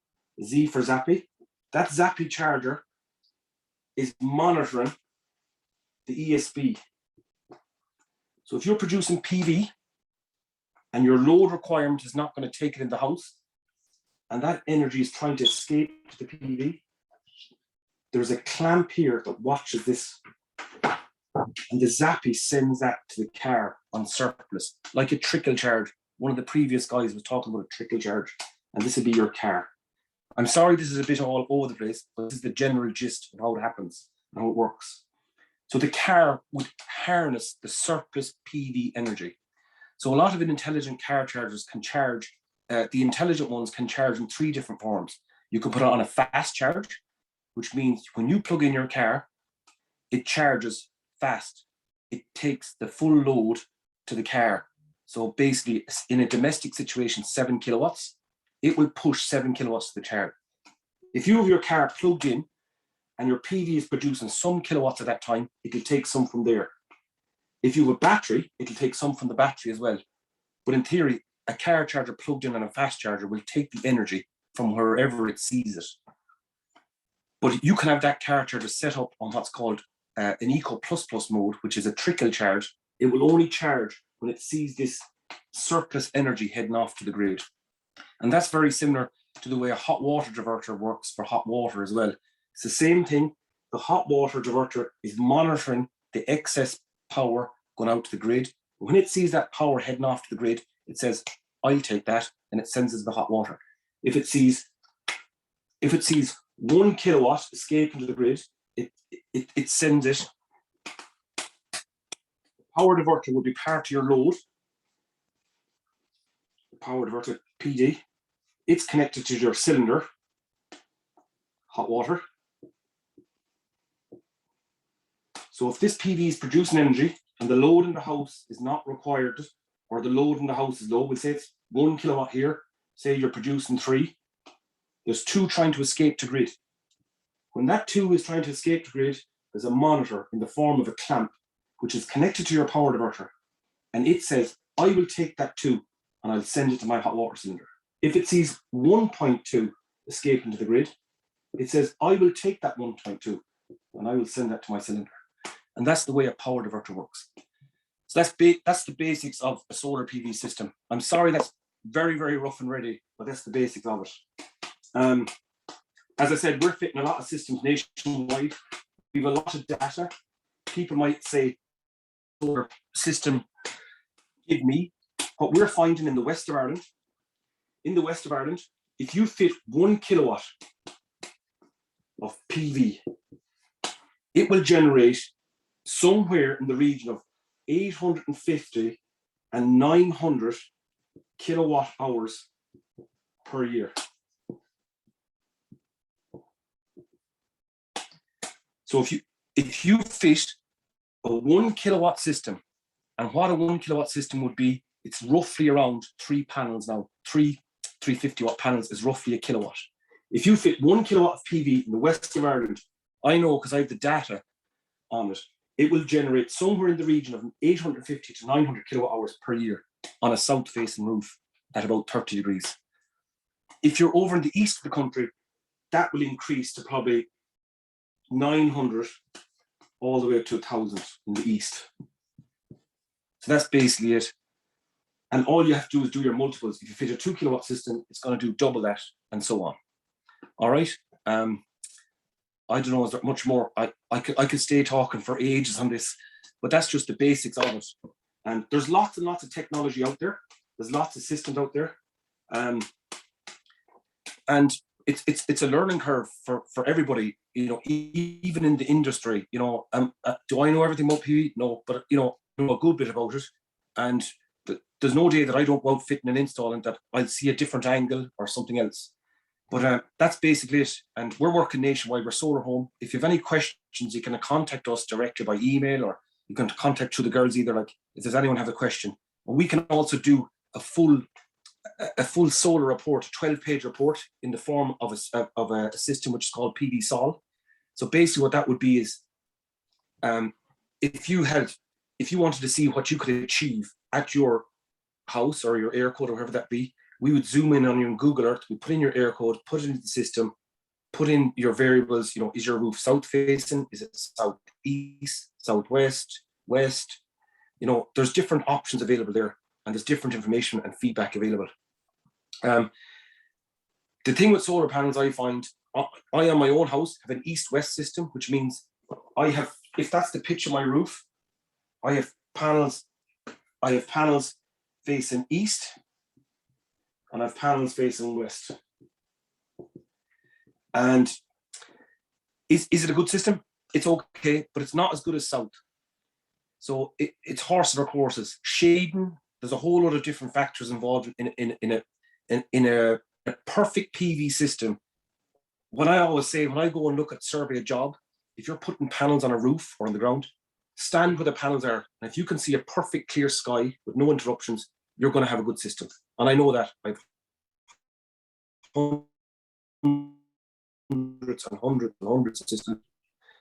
Z for Zappy. That Zappy charger is monitoring the ESB. So if you're producing PV and your load requirement is not going to take it in the house, and that energy is trying to escape to the PV, there's a clamp here that watches this, and the Zappy sends that to the car on surplus, like a trickle charge. One of the previous guys was talking about a trickle charge, and this would be your car. I'm sorry this is a bit all over the place, but this is the general gist of how it happens and how it works. So the car would harness the surplus PV energy. So a lot of intelligent car chargers can charge, the intelligent ones can charge in 3 different forms. You can put it on a fast charge, which means when you plug in your car, it charges fast. It takes the full load to the car. So basically, in a domestic situation, 7 kilowatts, it will push 7 kilowatts to the charge. If you have your car plugged in and your PV is producing some kilowatts at that time, it'll take some from there. If you have a battery, it'll take some from the battery as well. But in theory, a car charger plugged in on a fast charger will take the energy from wherever it sees it. But you can have that car charger set up on what's called an Eco++ mode, which is a trickle charge. It will only charge when it sees this surplus energy heading off to the grid. And that's very similar to the way a hot water diverter works for hot water as well. It's the same thing. The hot water diverter is monitoring the excess power going out to the grid. When it sees that power heading off to the grid, it says, I'll take that, and it sends us the hot water. If it sees 1 kilowatt escape into the grid, it sends it. The power diverter will be part of your load. The power diverter, PD, it's connected to your cylinder, hot water. So if this PV is producing energy and the load in the house is not required, or the load in the house is low, we'll say it's 1 kilowatt here, say you're producing 3, there's 2 trying to escape to grid. When that 2 is trying to escape to grid, there's a monitor in the form of a clamp, which is connected to your power diverter. And it says, I will take that 2 and I'll send it to my hot water cylinder. If it sees 1.2 escape into the grid, it says, I will take that 1.2 and I will send that to my cylinder. And that's the way a power diverter works. So that's the basics of a solar PV system. I'm sorry that's very, very rough and ready, but that's the basics of it. as I said, we're fitting a lot of systems nationwide. We have a lot of data. People might say, solar system, give me. What we're finding in the west of Ireland, if you fit 1 kilowatt of PV, it will generate somewhere in the region of 850 and 900 kilowatt hours per year. So if you fit a 1 kilowatt system, and what a 1 kilowatt system would be, it's roughly around 3 panels now. 350 watt panels is roughly a kilowatt. If you fit 1 kilowatt of PV in the west of Ireland, I know because I have the data on it, it will generate somewhere in the region of 850 to 900 kilowatt hours per year on a south facing roof at about 30 degrees. If you're over in the east of the country, that will increase to probably 900 all the way up to 1,000 in the east. So that's basically it. And all you have to do is do your multiples. If you fit a 2 kilowatt system, it's going to do double that, and so on. All right. I don't know, is there much more? I could stay talking for ages on this, but that's just the basics of it. And there's lots and lots of technology out there. There's lots of systems out there. And it's a learning curve for everybody, you know, even in the industry. You know, do I know everything about PV? No, but you know a good bit about it. And there's no day that I don't go out fitting and installing that I'll see a different angle or something else. But that's basically it. And we're working nationwide. We're Solar Home. If you have any questions, you can contact us directly by email, or you can contact the girls either. Like if there's anyone have a question, and we can also do a full solar report, a 12-page report in the form of a system which is called PV Sol. So basically, what that would be is, if you wanted to see what you could achieve at your house or your air code or whatever that be, we would zoom in on you in Google Earth. We put in your air code, put it into the system, put in your variables. You know, is your roof south facing? Is it southeast, southwest, west? You know, there's different options available there, and there's different information and feedback available. The thing with solar panels, I find, I on my own house have an east-west system, which means I have, if that's the pitch of my roof, I have panels facing east, and I have panels facing west. And is it a good system? It's okay, but it's not as good as south. So it's horses for courses. Shading, there's a whole lot of different factors involved in a perfect PV system. What I always say, when I go and look at survey a job, if you're putting panels on a roof or on the ground, stand where the panels are. And if you can see a perfect clear sky with no interruptions, you're going to have a good system. And I know that. I've hundreds and hundreds and hundreds of systems.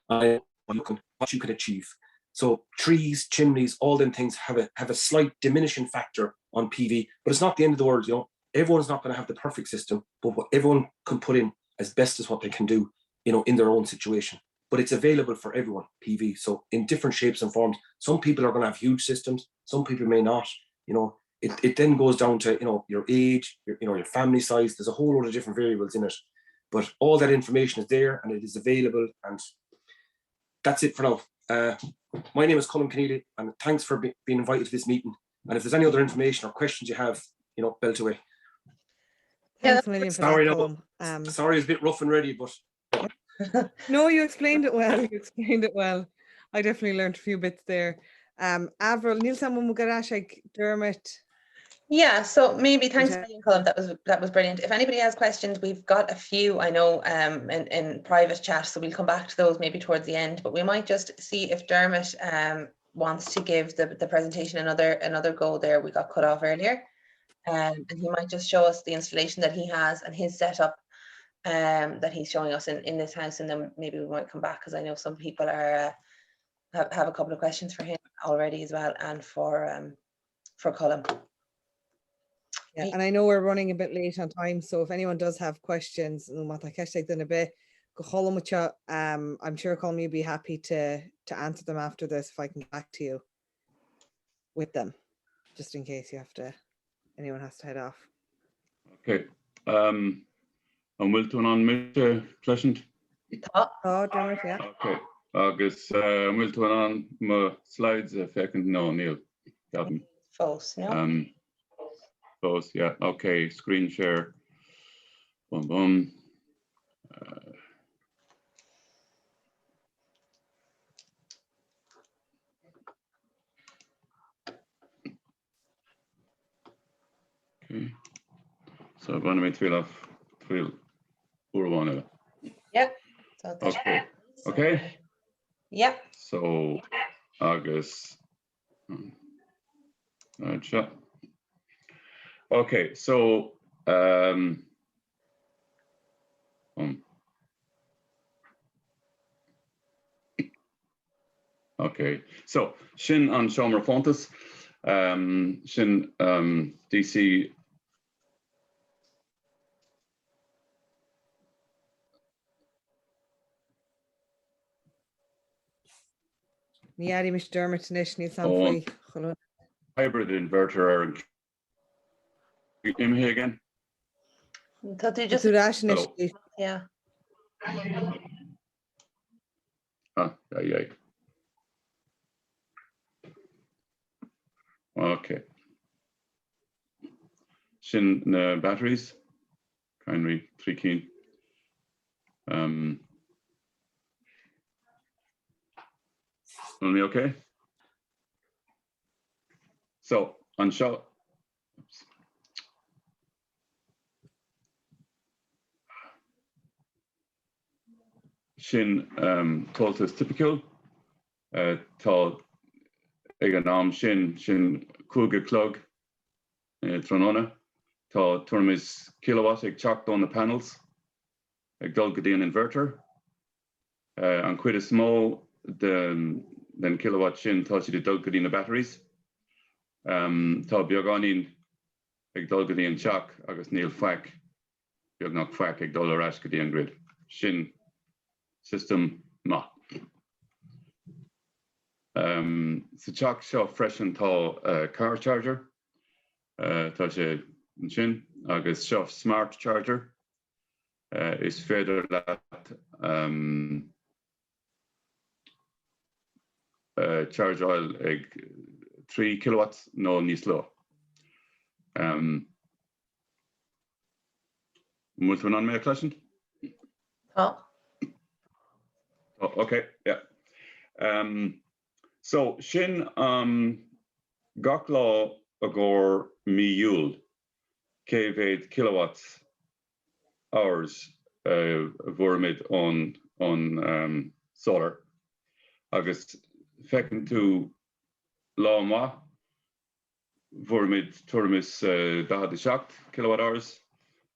I look at what you can achieve. So trees, chimneys, all them things have a slight diminishing factor on PV, but it's not the end of the world. You know, everyone's not going to have the perfect system, but what everyone can put in as best as what they can do, you know, in their own situation. But it's available for everyone, PV. So in different shapes and forms, some people are going to have huge systems, some people may not. You know, it then goes down to, you know, your age, your family size. There's a whole lot of different variables in it, but all that information is there and it is available. And that's it for now. My name is Colin Keneally, and thanks for being invited to this meeting. And if there's any other information or questions you have, you know, belt away. Thanks a million for Sorry, that, no, Colm. sorry, it's a bit rough and ready, but No, you explained it well. You explained it well. I definitely learned a few bits there. Avril, Níl Samon Mugarashig, Dermot. Yeah, so maybe thanks, Colin. That was brilliant. If anybody has questions, we've got a few, I know, in private chat, so we'll come back to those maybe towards the end. But we might just see if Dermot wants to give the presentation another go there. We got cut off earlier, and he might just show us the installation that he has and his setup that he's showing us in this house, and then maybe we might come back, because I know some people are have a couple of questions for him already as well, and for Colin. Yeah, and I know we're running a bit late on time, so if anyone does have questions, I'm sure Colin will be happy to answer them after this if I can get back to you with them, just in case anyone has to head off. Okay. An bhfuil tú an mit pleasant? Tá. Dermot, yeah. Okay. Agus bhfuil tú an mo slides fecin no Neil. Gavin. Fós, no? Both, yeah. Okay. Screen share. Boom, boom. Okay. So I'm going to make three one. Yeah. So Okay. Okay. Yeah. So August. Sure. Okay. So okay. So Shin an Shomer Fontas. Shin DC. Niari Mr. Dermot Nishni Sanfree. Hybrid inverter. Im here again. Thought you just Údarás Nishni. yeah. Yeah. Okay. Shin batteries. Kindly 3 keen. Me okay? So on shot. Shin Tulsa is typical. Tal Eganam Shin Kuga Klug Tronona. Tal Turmis kilowatt chalked on the panels. Dulgadian inverter. And quite a small then kilowatt Shin touched the Dulgadian batteries. Tal Bioganin Dulgadian chalk August Neil Fak. Biognak Fak Údarás Gadian grid. Shin system ma. So chalk show fresh and tall car charger. Touch a Shin August show smart charger. Is further that charge oil 3 kilowatts no nislo. Moet we on my question? Oh. Okay, yeah. So Shin Gakla agor mi yul kv kilowatts hours vormid on solar. August feckin to Lama vormid turmis da shaft kilowatt hours.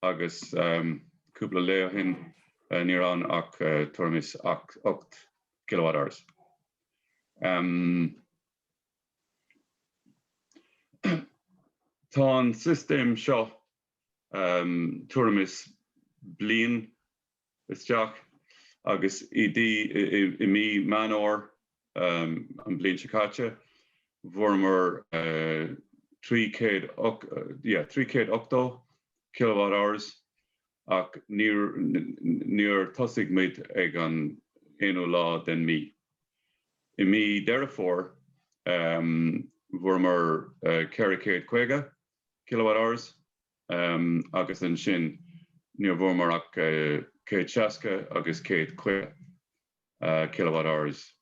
August kubla lehin near on turmis 8 kilowatt hours. Ton system show turmis blin is jack August imi manor and blin chikacha vormer 3k octo kilowatt hours near tosig mid egan eno law than me. Imi therefore vormer caricate quega kilowatt hours August and Shin near vormer Kate Chaska August Kate Quega kilowatt hours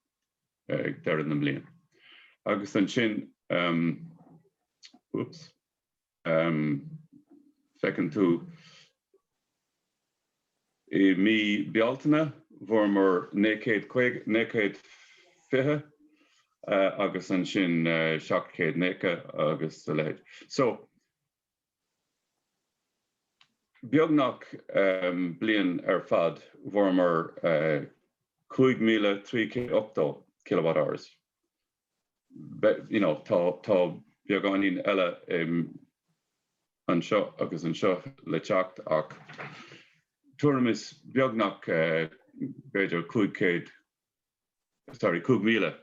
there in the million. August and Shin second to me Bialtana vormer naked fihe August and Shin shockade neka August late. So Biognak blian fad vormer 3 octo kilowatt hours. But you know, ta bioganin ella an seo agus an seo le teacht ach turmis biognak beidir 2 míle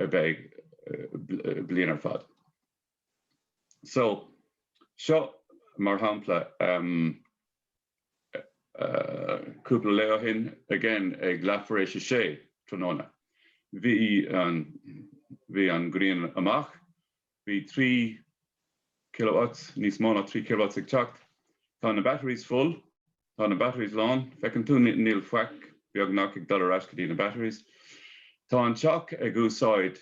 a beg blian fad. So seo mar hampla cúpla leo hin again ag leafar sé tróna. Bhí an green amach, bhí 3 kilowatts, níos mó ná 3 kilowatts ag teacht. Tá na batteries full, tá na batteries lán, fecinn tú níl faic beag nach ag $1 go dtí na batteries. Tá an teach ag úsáid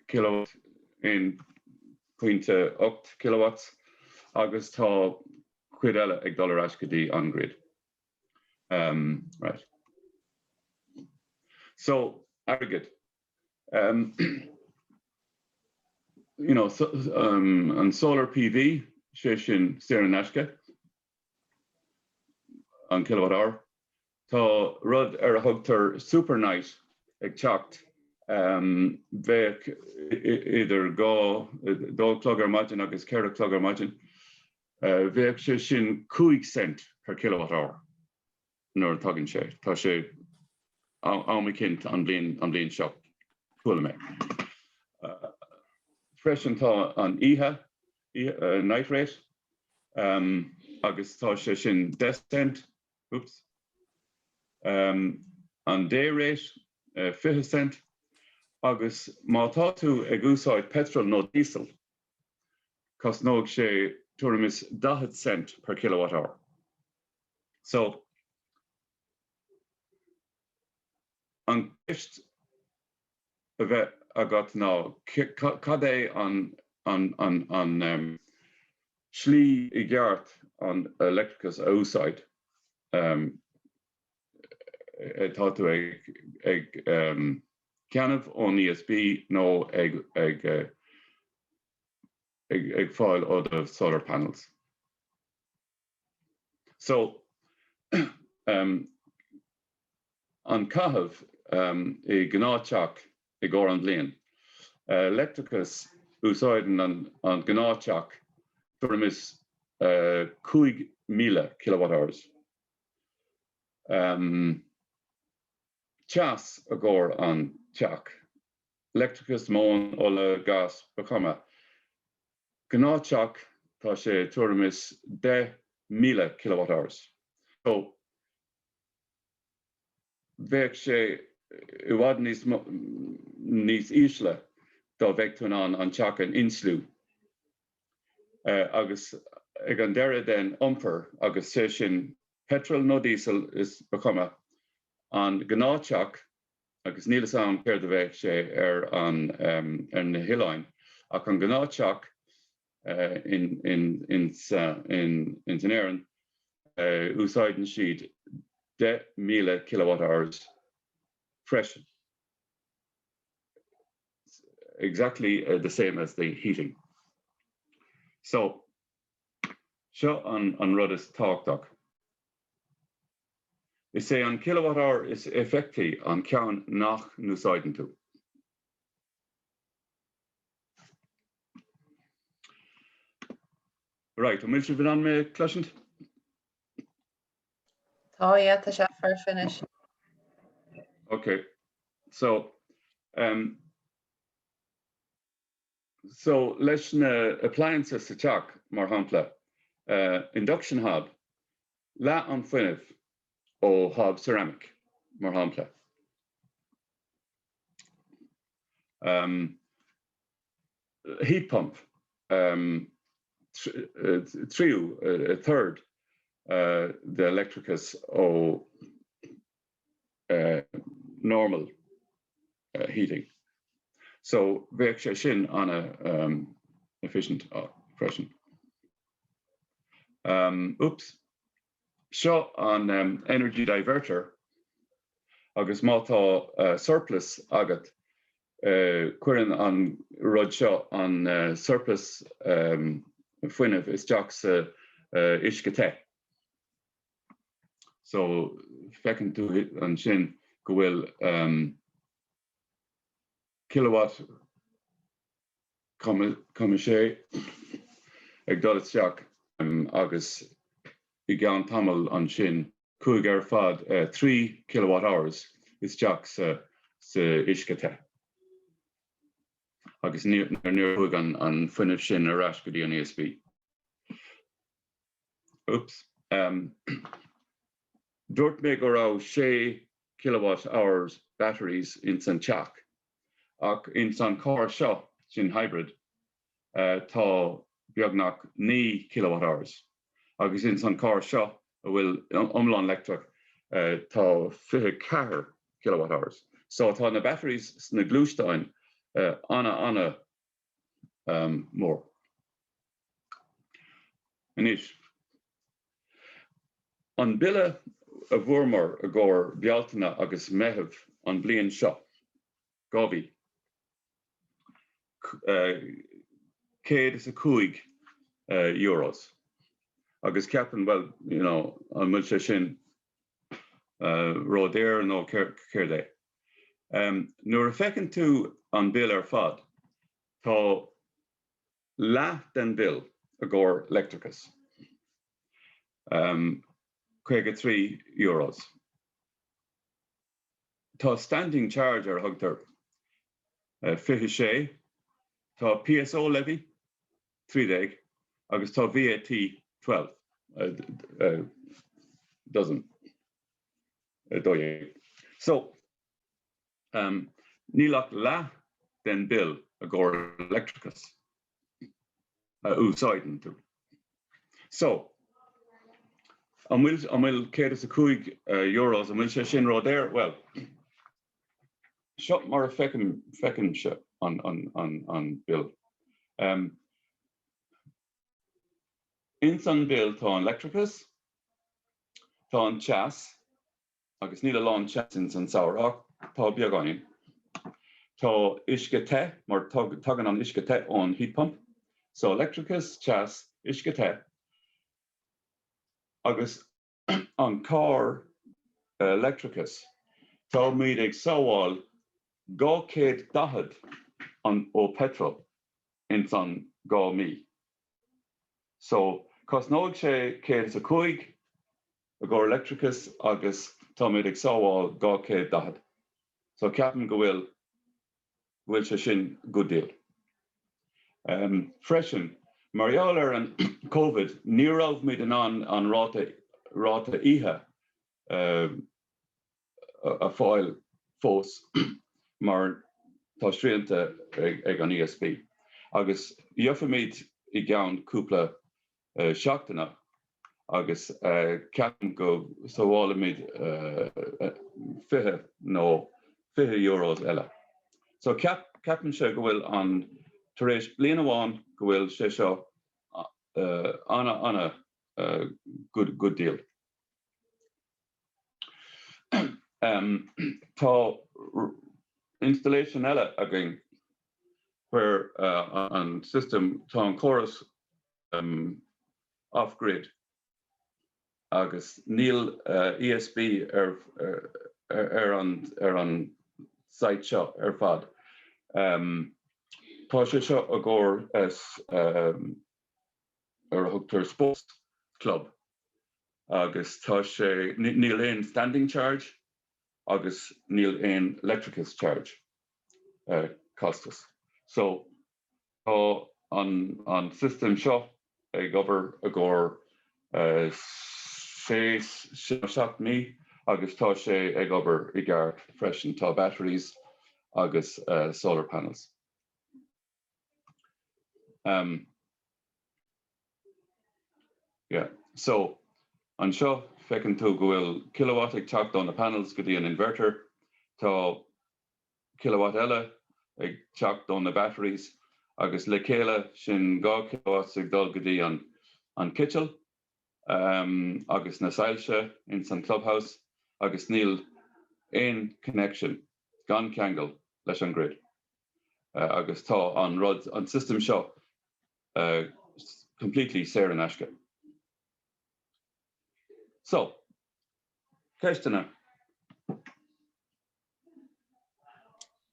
kilowatt in 0.8 kilowatts agus tá cuid eile ag $1 go dtí an grid. Right. So aggregate. You know, so, on solar PV, sin Serenashka on kilowatt hour. Tá rud a hugtar super night ag teacht bheith either go dó clog margin agus ceir clog margin bheith sin 2 cent per kilowatt hour. Nor tugging sé. Tá sé ámicint an blian shop. Cool me. Freshen tá an night rate, agus tá sé sin 10 cent, oops. An day rate, 50 cent, agus má tá tú ag úsáid petrol nó diesel, cos nóg sé tuairemis 10 cent per kilowatt hour. So, an kist a bheith agat ná cad é an slí I gceart an electricus a úsáid tá tú ag ceanamh ón ESB nó ag fáil ó the solar panels. So an cathamh I gnáteach I gcóir an bliain. Electricus úsáideann an gnáteach tuairemis 5,000 kilowatt hours. Teas a gcóir an teach. Electricus món óla gas bachama. Gnáteach tá sé tuairemis 10,000 kilowatt hours. So bheadh sé I bhfad níos ísle dá bheith tún an teach an inslú. Agus ag an deire den umper agus sé sin petrol nó diesel is bachama an gnáteach agus nílas an céir de bheith sé na hiláin ach an gnáteach in san éireann úsáideann siad 10,000 kilowatt hours fresh. Exactly the same as the heating. So, seo an rud is táchtach. Is sé an kilowatt hour is effecti an ceann nach núsáideann tú. Right, and will you be on me, Cleshant? Oh yeah, tá sé for finish. Okay, so leis na appliances sa teach mar hampla induction hob le an fuinneamh ó hob ceramic mar hampla. Heat pump tríú a third the electricus ó normal heating. So bheadh sé sin on a efficient oppression. Oops. Seo an energy diverter agus mátá surplus agat cuireann an rud seo an surplus fuinneamh is teach sa Eagraithe. So fecinn tú an sin go bhfuil kilowatt come sé ag dul isteach agus I gceann tamil an sin cúig ar fad 3 kilowatt hours is teach sa Eagraithe. agus níor an fuineh sin arás go dtí an ESB. Oops. Dúirt mé go raibh 6 kilowatt-hours batteries in san teach, ach in san car seo sin hybrid tá beagnach 9 kilowatt-hours. Agus in san car seo a bhfuil omlán electric tá 54 kilowatt-hours. So tá na batteries na glúisteáin anna mór. Anis. An bille a bhfuirmar a gcóir bealtaine agus meitheamh an bliain seo, gábhí. €105 euros. Agus ceapan, well, you know, an bhfuil sé sin ródéir nó céir dé. Nuair a feiceann tú an bill ar fad, tá leath den bill a gcóir electricus. 53 euros. Tá standing charge ar thugtar 56, tá PSO levy 30, agus tá VAT 12 dozen. So, nílach leath den bill a gcóir electricus. Úsáideann tú. So, an bhfuil 105 euros an bhfuil sé sin ródéir, well, seo mar a feiceann se an bill. In san bill tá an electricus, tá an chas, agus níl lán chas in san saoirach, tá beagáin. Tá uisce te, mar tugann an uisce te ón heat pump. So electricus, chas, uisce te. Agus an car electricus, tá míad ag sábháil 240 ó petrol in san 2,000. So, cos nóg sé 105 a gcóir electricus agus tá míad ag sábháil 240. So ceapan go bhfuil sé sin good deal. Freisin, Marial ar an COVID, ní raibh míad an ráta ihe a fáil fós mar tá srianta ag an ESB. Agus dheofa míad I gceann cúpla seachtainna agus ceapan go sábhála míad 50 euros eile. So ceapan sé go bhfuil an tar éis bliain amháin go bhfuil sé seo anna good deal. Tá installation eile again where an system tá an chorus off-grid agus níl ESB ar an site seo ar fad. Tá sé seo a gcóir ar thugtar sports club agus tá sé níl aon standing charge agus níl aon electricus charge costas. So tá an system seo ag gobar a gcóir 6,000 agus tá sé ag gobar I gceart freisin tá batteries agus solar panels. Yeah, so an seo feiceann tú go bhfuil kilowatt ag teacht on the panels go dtí an inverter, tá kilowatt eile ag teacht on the batteries, agus le chéile sin 2 kilowatts ag dul go dtí an kitchel, agus na sailse in san clubhouse, agus níl aon connection gan ceangal leis an grid. Agus tá an system seo completely séir an aisce. So, Kirstena.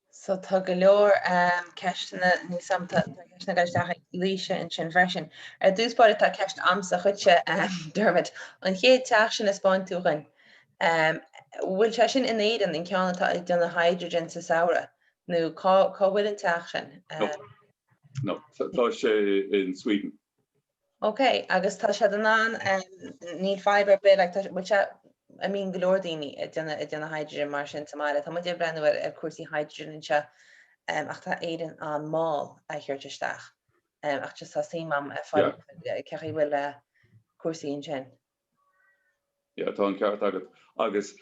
So tá go leor ceistena ní samta ceistena gaiisteach líise in sin freisin. Ar dúspáir tá ceist amsa chuite Dermot an chéad teach sin is spáintúchan. Bhfuil se sin in éidir in ceanna tá ag donna hydrogen sa saora. No, bhfuil an teach sin. No, tá sé in Sweden. Okay, agus tá sé den an ní fiber bit I mean glódaoine duna hydrogen mar sin tamáile. Tá muidir brenn ar cuasí hydrogen in se ach tá éan an máil a chuirteisteach. Ach just tá símam cecha bhfuil cuasí in sin. Yeah, tá an ceart agat. Agus,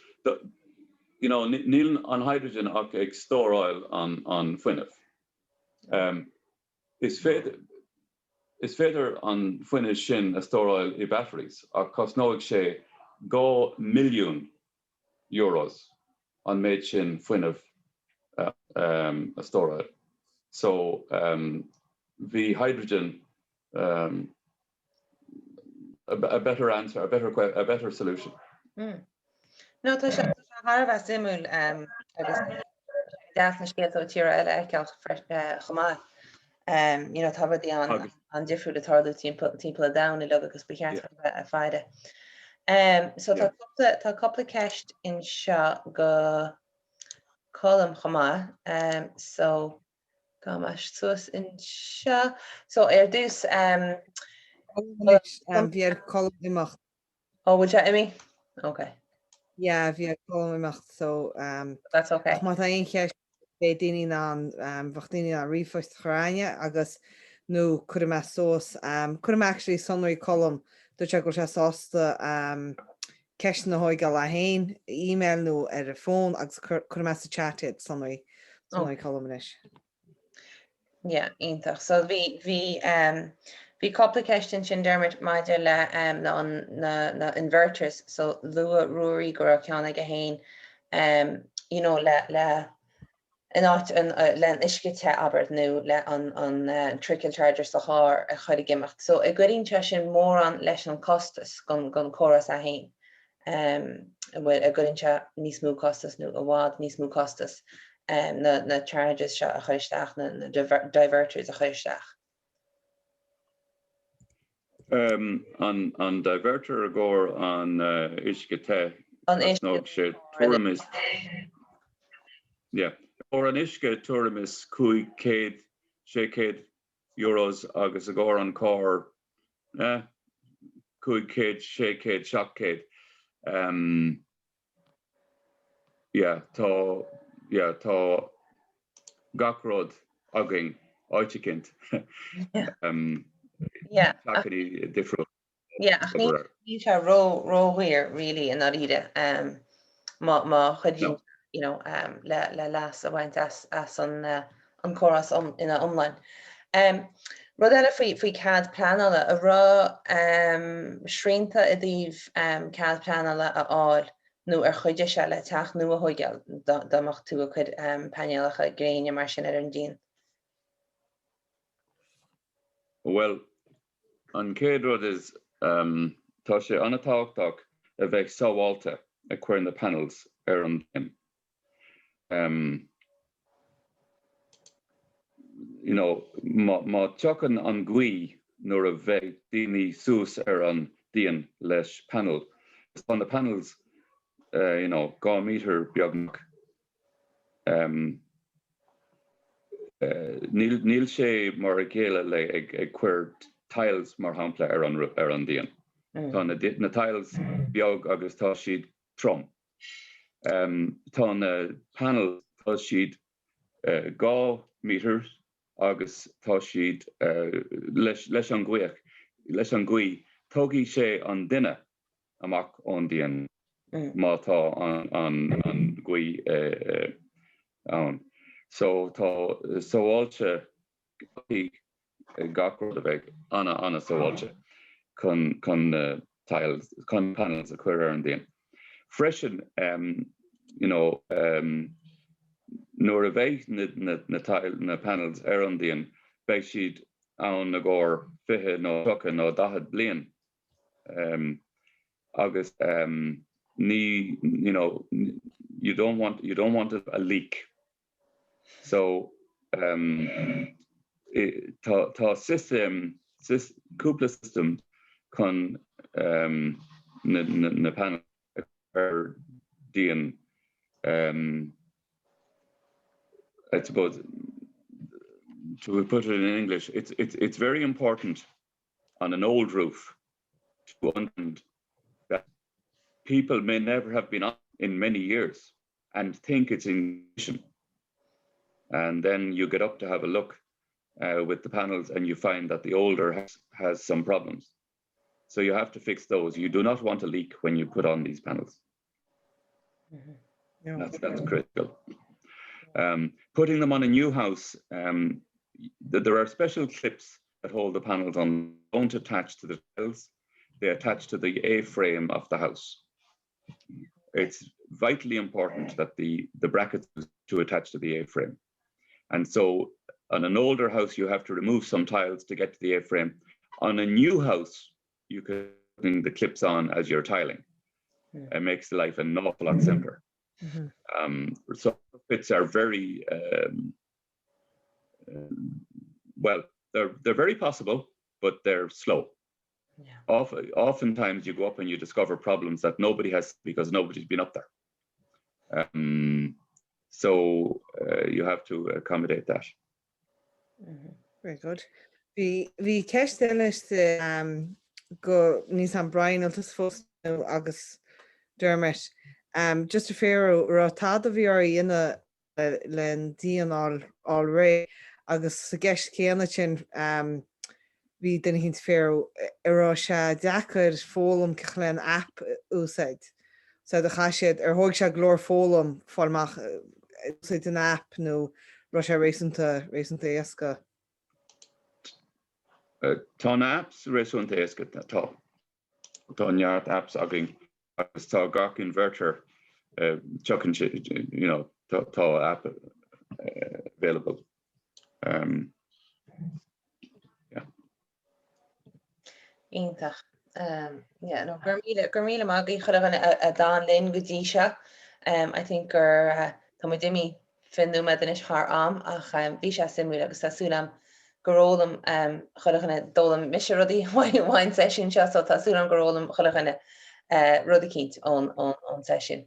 níl an hydrogen ach ag stóráil an fuineh. Is féidir an fuineh sin a stóráil I batteries, ach cos nóig sé €2 milliún an méid sin fuineh a stóráil. So, the hydrogen a better answer, a better solution. No, tá sé Harbh simúil agus deas na scéalta tíre eile cealt chomá. Tá an difriú le tarlú timp a down I le agus becheart a fáide. So tá coppla ceist in seo go colm chomá. So gamas sus in seo. So dús bhí colm imecht. bhfuil se imi? Okay. Yeah, bhí colm imecht, so that's okay. má tá aon cheist bé daoine an bhachtdaoine an rifoist chráine agus nó chur me sós chur actually sonraí colm dúirte go sé sásta ceist na hóige le hain, email nó ar a phone agus chur me sa chatted sonraí colm is. Yeah, ítach. So bhí coppla ceistin sin dermot maidir le na inverters, so lua ruaí go ceanna go hain le an iscite aber nó le an trickle charger sa chár a chuir gimacht. So I gcuirín te sin mór an leis an costas gon choras a hain. Bhfuil a gcuirín te níos mú costas nó a bhád níos mú costas na charges seo a chuisteach na diverters a chuisteach. An diverter a gcóir an iscite An nóg sé tuairim yeah. Or an isce tuairim is €500, €600 agus a gcóir an cór €500, €600, €700. Tá gachród agin áiticint. Difriúil. Ní se róhuiir really in áide má chuidín le las a bhaint as an choras ina online. Rud eile faoi cad planala a rá srianta a dtíobh cad planala a áil nó ar chuide se le teach nu a thuigeal dáach tú a chud panealacha gréine mar sin ar an dín. Well, an céad rud is tá sé anna táhachtach a bheith sábháilte a chuir na panels ar an dín. Má teachan an gcuí nuair a bheith daoine suas ar an díon leis panel. On the panels, 2 meter beagnach. Níl sé mar a chéile le ag cuir tiles mar hampla ar an díon. Tá na tiles beag agus tá siad trom. Tá na panel tá siad 2 meters agus tá siad leis an gcuí tógaí sé an duine amach ón díon má tá an gcuí ann. So tá sábháilte gachród a bheith anna sábháilte chun tiles chun panels a chuir ar an díon. Freisin nuair a bheith na panels ar an díon beidh siad ann na gcóir 20 nó 30 nó 10 bliain. Agus you don't want a leak. So tá cúpla system chun na panel ar díon I suppose, to put it in English, it's very important on an old roof to understand that people may never have been on in many years and think it's in condition. And then you get up to have a look with the panels and you find that the older has some problems. So you have to fix those. You do not want a leak when you put on these panels. No. That's critical. Putting them on a new house, there are special clips that hold the panels on, don't attach to the tiles, they attach to the A-frame of the house. It's vitally important that the brackets to attach to the A-frame. And so on an older house, you have to remove some tiles to get to the A-frame. On a new house, you can put the clips on as you're tiling. It makes life an awful lot simpler. So fits are very, well, they're very possible, but they're slow. Yeah. Oftentimes you go up and you discover problems that nobody has because nobody's been up there. So you have to accommodate that. Very good. Vi ceiste go níos an Brian agus Dermot. Just a fair rotá a bhí ar dhéine len díon all ré agus sa gceist céanna sin bhí den hinn fair ará se dechar fólam cechlen app úsáid. So de chaisiad thug se glór fólam fáilmach úsáid an app nó rá sé rééisanta éasca. Tá apps rééisúnta éasca tá. Tá neart apps agin agus tá gach inverter chucking, you know, tá app available. Yeah. Ítach. Yeah, no, Gurmila Maggie could have a Dan Lynn Gudisha. I think Tomadimi Findu Medanish Har Am, Bisha Simula Sasulam Gorolum, Holachana Dolam Misharodi wine session, so Tasulam Gorolum Holachana Rudikit on session.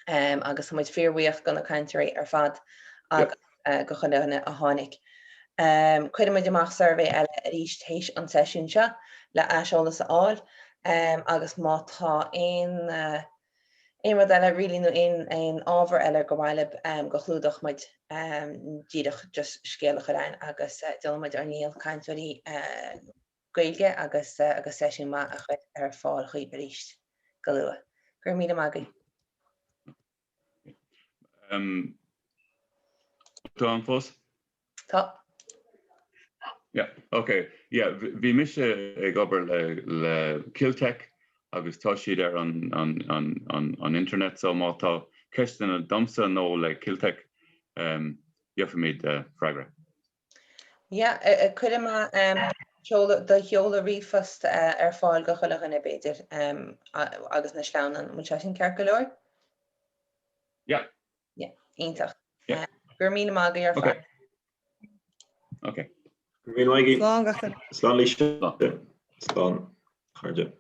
Agus so much fear we have gonna country or fad Gochana a Honik. Quite a major survey at each Tish on session sha la ash all this all agus mata in modella really no in over eller gowaileb gochludoch mit didach just scale gerein agus dil mit Arneil country goilge agus session ma a fall goeie bericht galua. Gurmida Maggie. Tom Foss? Top. Yeah, okay. Yeah, vi mis gober le Kiltech agus toshi there on internet so mata Kirsten and Dumpson no le Kiltech Yefamid Fragra. Yeah, could ma the Hyola refust fáil go chola gan beidir agus na sláán an muchasin Kerkalor. Yeah. Yeah, ítach. Yeah. Gurmina Maggie ar fáil. Okay. Gurmina Maggie. Slán gachta. Slán líiste. Slán. Charge.